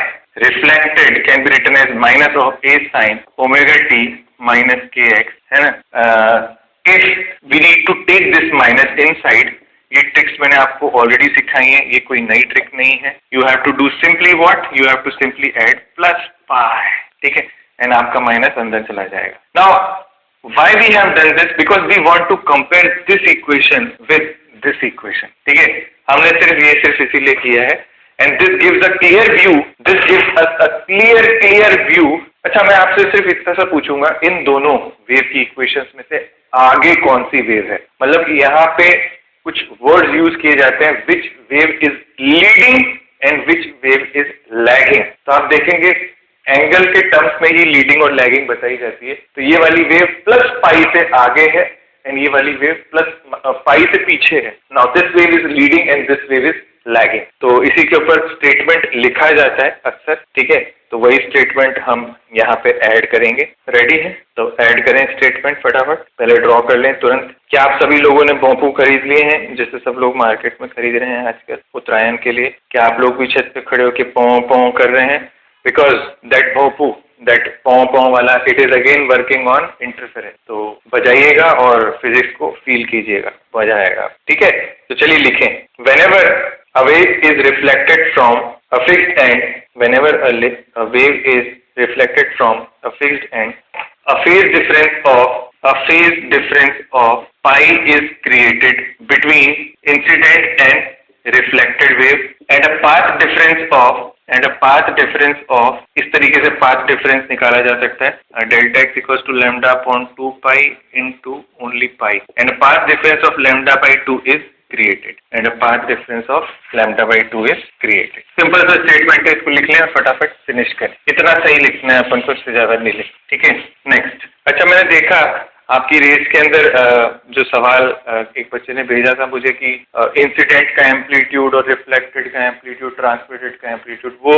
reflected can be written as minus of a sine omega T minus K X, है ना। If we need to take this minus inside, ये ट्रिक्स मैंने आपको ऑलरेडी सिखाई है, ये कोई नई ट्रिक नहीं है। You have to do simply what, you have to simply add plus pi. ठीक है, एंड आपका माइनस अंदर चला जाएगा। Now why we have done this, because we want to compare this equation with this equation. ठीक है, हमने सिर्फ इसीलिए किया है and this gives a clear view, this gives us a clear view. अच्छा, मैं आपसे सिर्फ इतना सा पूछूंगा, इन दोनों वेव की इक्वेशंस में से आगे कौन सी वेव है? मतलब यहाँ पे कुछ वर्ड्स यूज किए जाते हैं, which wave is leading and which wave is lagging. तो आप देखेंगे एंगल के टर्म्स में ही लीडिंग और लैगिंग बताई जाती है। तो ये वाली वेव प्लस पाई से आगे है एंड ये वाली वेव प्लस पाई से पीछे है। Now this wave is leading and this wave is lagging. तो इसी के ऊपर स्टेटमेंट लिखा जाता है अक्सर। ठीक है, तो वही स्टेटमेंट हम यहाँ पे ऐड करेंगे। रेडी है? तो ऐड करें स्टेटमेंट फटाफट, पहले ड्रॉ कर लें तुरंत। क्या आप सभी लोगों ने भोंपू खरीद लिए हैं, जैसे सब लोग मार्केट में खरीद रहे हैं आजकल उत्तरायण के लिए? क्या आप लोग भी छत पे खड़े होकर पों पों कर रहे हैं? बिकॉज दैट भोंपू, दैट पों पों वाला, it is again working on interference. तो बजाइएगा और फिजिक्स को फील कीजिएगा, मजा आएगा। ठीक है, तो चलिए लिखें। Whenever a wave is reflected from a fixed end, whenever a wave is reflected from a fixed end, a phase difference of pi is created between incident and reflected wave, and a path difference of इस तरीके से path difference निकाला जा सकता है, delta x equals to lambda upon 2 pi into only pi, and a path difference of lambda by 2 is created, and a path difference of lambda by 2 is created। Simple सा स्टेटमेंट है, इसको लिख लें और फटाफट फिनिश करें। इतना सही लिखना है अपन को, इससे ज्यादा नहीं लिख। ठीक है, नेक्स्ट। अच्छा, मैंने देखा आपकी रेस के अंदर जो सवाल एक बच्चे ने भेजा था मुझे कि इंसिडेंट का एम्पलीट्यूड और रिफ्लेक्टेड का एम्पलीट्यूड, ट्रांसमिटेड का एम्पलीट्यूड, वो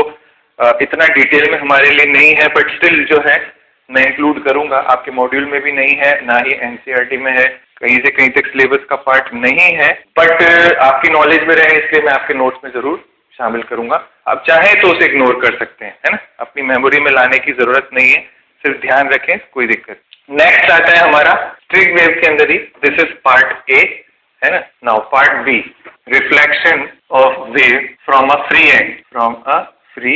इतना डिटेल में हमारे लिए नहीं है, बट स्टिल जो है मैं इंक्लूड करूंगा। आपके मॉड्यूल में भी नहीं है, ना ही एनसीईआरटी में है, कहीं से कहीं तक सिलेबस का पार्ट नहीं है, बट आपकी नॉलेज में रहे इसलिए मैं आपके नोट्स में जरूर शामिल करूंगा। आप चाहें तो उसे इग्नोर कर सकते हैं, है ना, अपनी मेमोरी में लाने की जरूरत नहीं है, सिर्फ ध्यान रखें, कोई दिक्कत। नेक्स्ट आता है हमारा स्ट्रिंग वेव के अंदर ही, दिस इज पार्ट ए, है ना। Now part B, reflection of wave from a free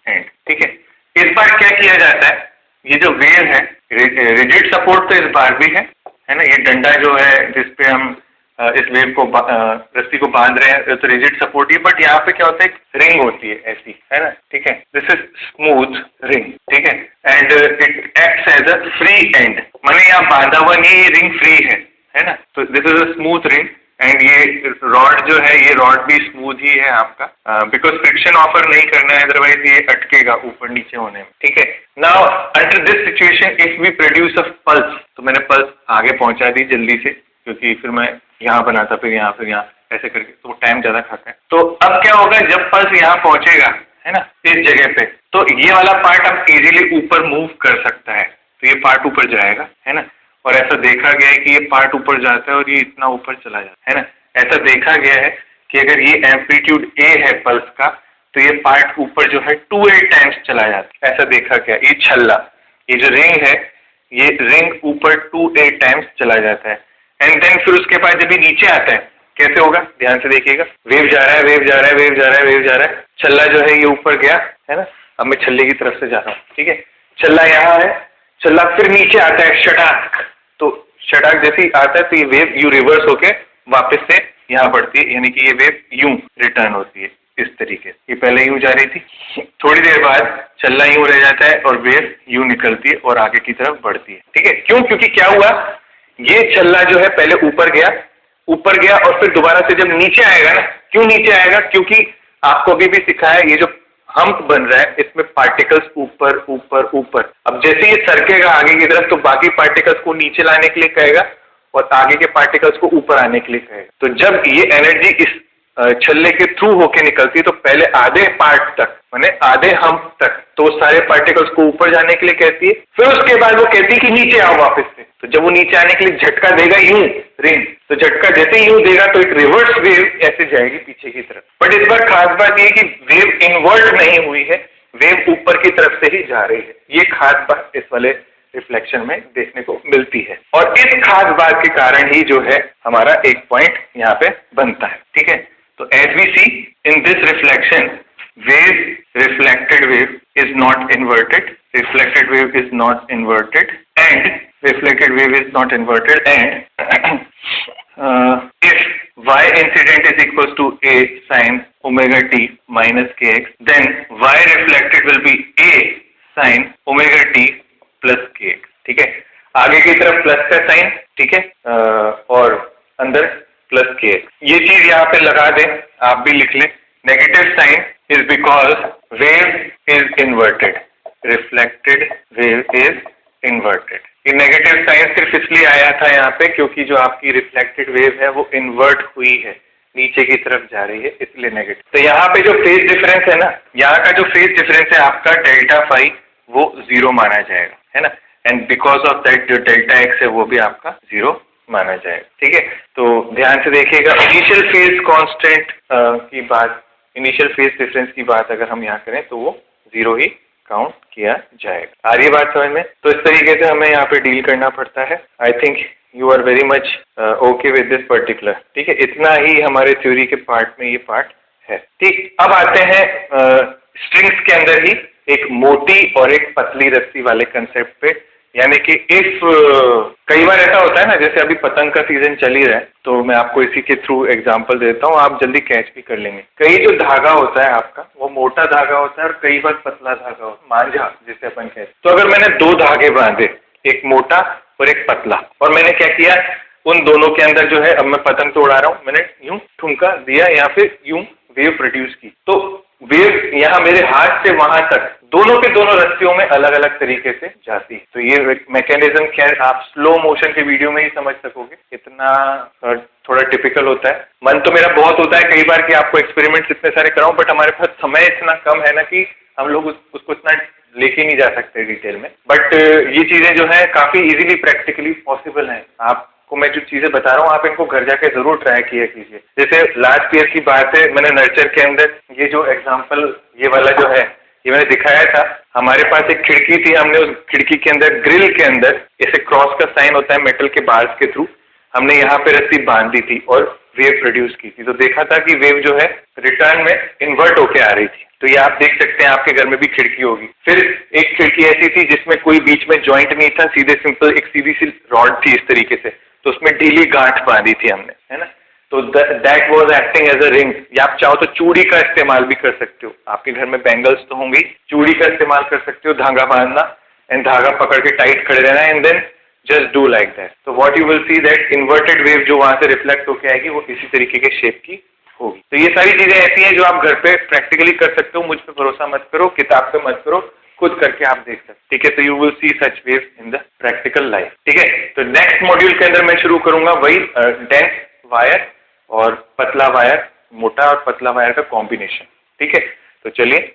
end. ठीक है, इस बार क्या किया जाता है, ये जो वेव है, रिजिड सपोर्ट तो इस बार भी है ना, ये डंडा जो है जिसपे हम इस वेव को रस्सी को बांध रहे हैं, तो रिजिड सपोर्ट ही, बट यहाँ पे क्या होता है, एक रिंग होती है ऐसी, है ना। ठीक है, दिस इज स्मूथ रिंग। ठीक है, and it acts as a free end, माने यहाँ बांधा हुआ नहीं, ये रिंग फ्री है ना। तो this is a smooth ring and ये रॉड जो है, ये रॉड भी स्मूथ ही है आपका, बिकॉज फ्रिक्शन ऑफर नहीं करना है, अदरवाइज ये अटकेगा ऊपर नीचे होने में। ठीक है, now under this situation if we produce a pulse, तो मैंने पल्स आगे पहुंचा दी जल्दी से, क्योंकि फिर मैं यहाँ बनाता, फिर यहाँ ऐसे करके, तो टाइम ज्यादा खाता है। तो अब क्या होगा, जब पल्स यहाँ पहुंचेगा, है ना, इस जगह पे, तो ये वाला पार्ट अब इजीली ऊपर मूव कर सकता है, तो ये पार्ट ऊपर जाएगा, है ना। और ऐसा देखा गया है कि ये पार्ट ऊपर जाता है और ये इतना ऊपर चला जाता है ना। ऐसा देखा गया है कि अगर ये एम्पलीट्यूड ए है पल्स का, तो ये पार्ट ऊपर जो है 2a टाइम्स चला जाता है, ऐसा देखा गया। ये छल्ला, ये जो रिंग है, ये रिंग ऊपर 2a टाइम्स चला जाता है। एंड देन फिर उसके बाद जब ये नीचे आता है कैसे होगा, ध्यान से देखिएगा। वेव जा रहा है, वेव जा रहा है, वेव जा रहा है, वेव जा रहा है, छल्ला जो है ये ऊपर गया है ना। अब मैं छल्ले की तरफ से जा रहा हूँ, ठीक है, छल्ला यहाँ है, छल्ला फिर नीचे आता है, षटाक, तो षटाक जैसे ही आता है तो ये वेव यू रिवर्स होके वापस से यहाँ बढ़ती है, यानी कि ये वेव यूं रिटर्न होती है इस तरीके से। ये पहले यूं जा रही थी, थोड़ी देर बाद छल्ला यूं रह जाता है और वेव यूं निकलती है और आगे की तरफ बढ़ती है, ठीक है। क्यों? क्योंकि क्या हुआ, ये छल्ला जो है पहले ऊपर गया और फिर दोबारा से जब नीचे आएगा ना, क्यों नीचे आएगा, क्योंकि आपको अभी भी सिखाया ये जो हम्प बन रहा है इसमें पार्टिकल्स ऊपर ऊपर ऊपर, अब जैसे ये सरकेगा आगे की तरफ तो बाकी पार्टिकल्स को नीचे लाने के लिए कहेगा और आगे के पार्टिकल्स को ऊपर आने के लिए कहेगा। तो जब ये एनर्जी इस छल्ले के थ्रू होके निकलती है तो पहले आधे पार्ट तक माने आधे हम्प तक तो सारे पार्टिकल्स को ऊपर जाने के लिए कहती है, फिर उसके बाद वो कहती है कि नीचे आओ वापस से। तो जब वो नीचे आने के लिए झटका देगा यूं रिंग, तो झटका जैसे ही यूं देगा तो एक रिवर्स वेव ऐसे जाएगी पीछे की तरफ। बट इस बार खास बात ये कि वेव इन्वर्ट नहीं हुई है, वेव ऊपर की तरफ से ही जा रही है। ये खास बात इस वाले रिफ्लेक्शन में देखने को मिलती है और इस खास बात के कारण ही जो है हमारा एक पॉइंट यहाँ पे बनता है, ठीक है। तो as we see in this reflection, reflected wave is not inverted, reflected wave is not inverted, and reflected wave is not inverted, and if y incident is equals to a sin omega t minus kx, then y reflected will be a sin omega t plus kx, ठीक है। आगे की तरफ प्लस का साइन, ठीक है, और अंदर प्लस kx। ये चीज यहाँ पे लगा दें, आप भी लिख लें। Negative sign is because wave is inverted, reflected wave is inverted। ये नेगेटिव साइन सिर्फ इसलिए आया था यहाँ पे क्योंकि जो आपकी रिफ्लेक्टेड वेव है वो इन्वर्ट हुई है, नीचे की तरफ जा रही है, इसलिए नेगेटिव। तो यहाँ पे जो फेज डिफरेंस है ना, यहाँ का जो फेज डिफरेंस है आपका डेल्टा फाई वो 0 माना जाएगा, है ना, एंड बिकॉज ऑफ दैट जो डेल्टा एक्स है वो भी आपका 0 माना जाएगा, ठीक है। तो ध्यान से देखिएगा, इनिशियल फेज कांस्टेंट की बात, इनिशियल फेज डिफरेंस की बात अगर हम यहाँ करें तो वो 0 ही काउंट किया जाएगा। आ रही है बात समझ में? तो इस तरीके से हमें यहाँ पे डील करना पड़ता है। I think you are very much okay with this particular, ठीक है। इतना ही हमारे थ्योरी के पार्ट में ये पार्ट है, ठीक। अब आते हैं स्ट्रिंग्स के अंदर ही एक मोटी और एक पतली रस्सी वाले कंसेप्ट पे, यानी कि इफ कई बार ऐसा होता है ना, जैसे अभी पतंग का सीजन चल ही रहा है तो मैं आपको इसी के थ्रू एग्जांपल देता हूँ, आप जल्दी कैच भी कर लेंगे। कई जो धागा होता है आपका वो मोटा धागा होता है और कई बार पतला धागा होता है, मांझा जिसे अपन कहते हैं। तो अगर मैंने 2 धागे बांधे, एक मोटा और एक पतला, और मैंने क्या किया, उन दोनों के अंदर जो है, अब मैं पतंग तो उड़ा रहा हूँ, मैंने यूं ठुमका दिया या फिर यूं वेव प्रोड्यूस की, तो वेव यहाँ मेरे हाथ से वहां तक दोनों के दोनों रस्सियों में अलग अलग तरीके से जाती है। तो ये मैकेनिज्म खैर आप स्लो मोशन के वीडियो में ही समझ सकोगे, इतना थोड़ा टिपिकल होता है। मन तो मेरा बहुत होता है कई बार कि आपको एक्सपेरिमेंट्स इतने सारे कराऊं, बट हमारे पास समय इतना कम है ना कि हम लोग उसको इतना लेके नहीं जा सकते डिटेल में। बट ये चीजें जो है काफी इजीली प्रैक्टिकली पॉसिबल है। आपको मैं जो चीजें बता रहा हूँ आप इनको घर जाके जरूर ट्राई किया कीजिए। जैसे लास्ट ईयर की बात है, मैंने नर्चर के अंदर ये जो एग्जाम्पल ये वाला जो है ये मैंने दिखाया था। हमारे पास एक खिड़की थी, हमने उस खिड़की के अंदर ग्रिल के अंदर ऐसे क्रॉस का साइन होता है मेटल के बार्स के थ्रू, हमने यहाँ पे रस्सी बांध दी थी और वेव प्रोड्यूस की थी। तो देखा था कि वेव जो है रिटर्न में इन्वर्ट होके आ रही थी। तो ये आप देख सकते हैं आपके घर में भी खिड़की होगी। फिर एक खिड़की ऐसी थी जिसमें कोई बीच में जॉइंट नहीं था, सीधे सिंपल एक सीधी सी रॉड थी इस तरीके से, तो उसमें ढीली गांठ बांधी थी हमने, है ना। तो that was acting as a ring. या आप चाहो तो चूड़ी का इस्तेमाल भी कर सकते हो, आपके घर में बैंगल्स तो होंगी, चूड़ी का इस्तेमाल कर सकते हो, धागा बांधना एंड धागा पकड़ के टाइट खड़े रहना and then just do like that. तो what you will see that inverted wave जो वहां से रिफ्लेक्ट होके आएगी वो इसी तरीके के शेप की होगी। तो ये सारी चीजें ऐसी हैं जो आप घर पे प्रैक्टिकली कर सकते हो। मुझ पे भरोसा मत करो, किताब पे मत करो, खुद करके आप देख सकते, ठीक है। तो you will C such wave in the practical life, ठीक है। तो नेक्स्ट मॉड्यूल के अंदर मैं शुरू करूंगा वही डेंस वायर और पतला वायर, मोटा और पतला वायर का कॉम्बिनेशन, ठीक है। तो चलिए।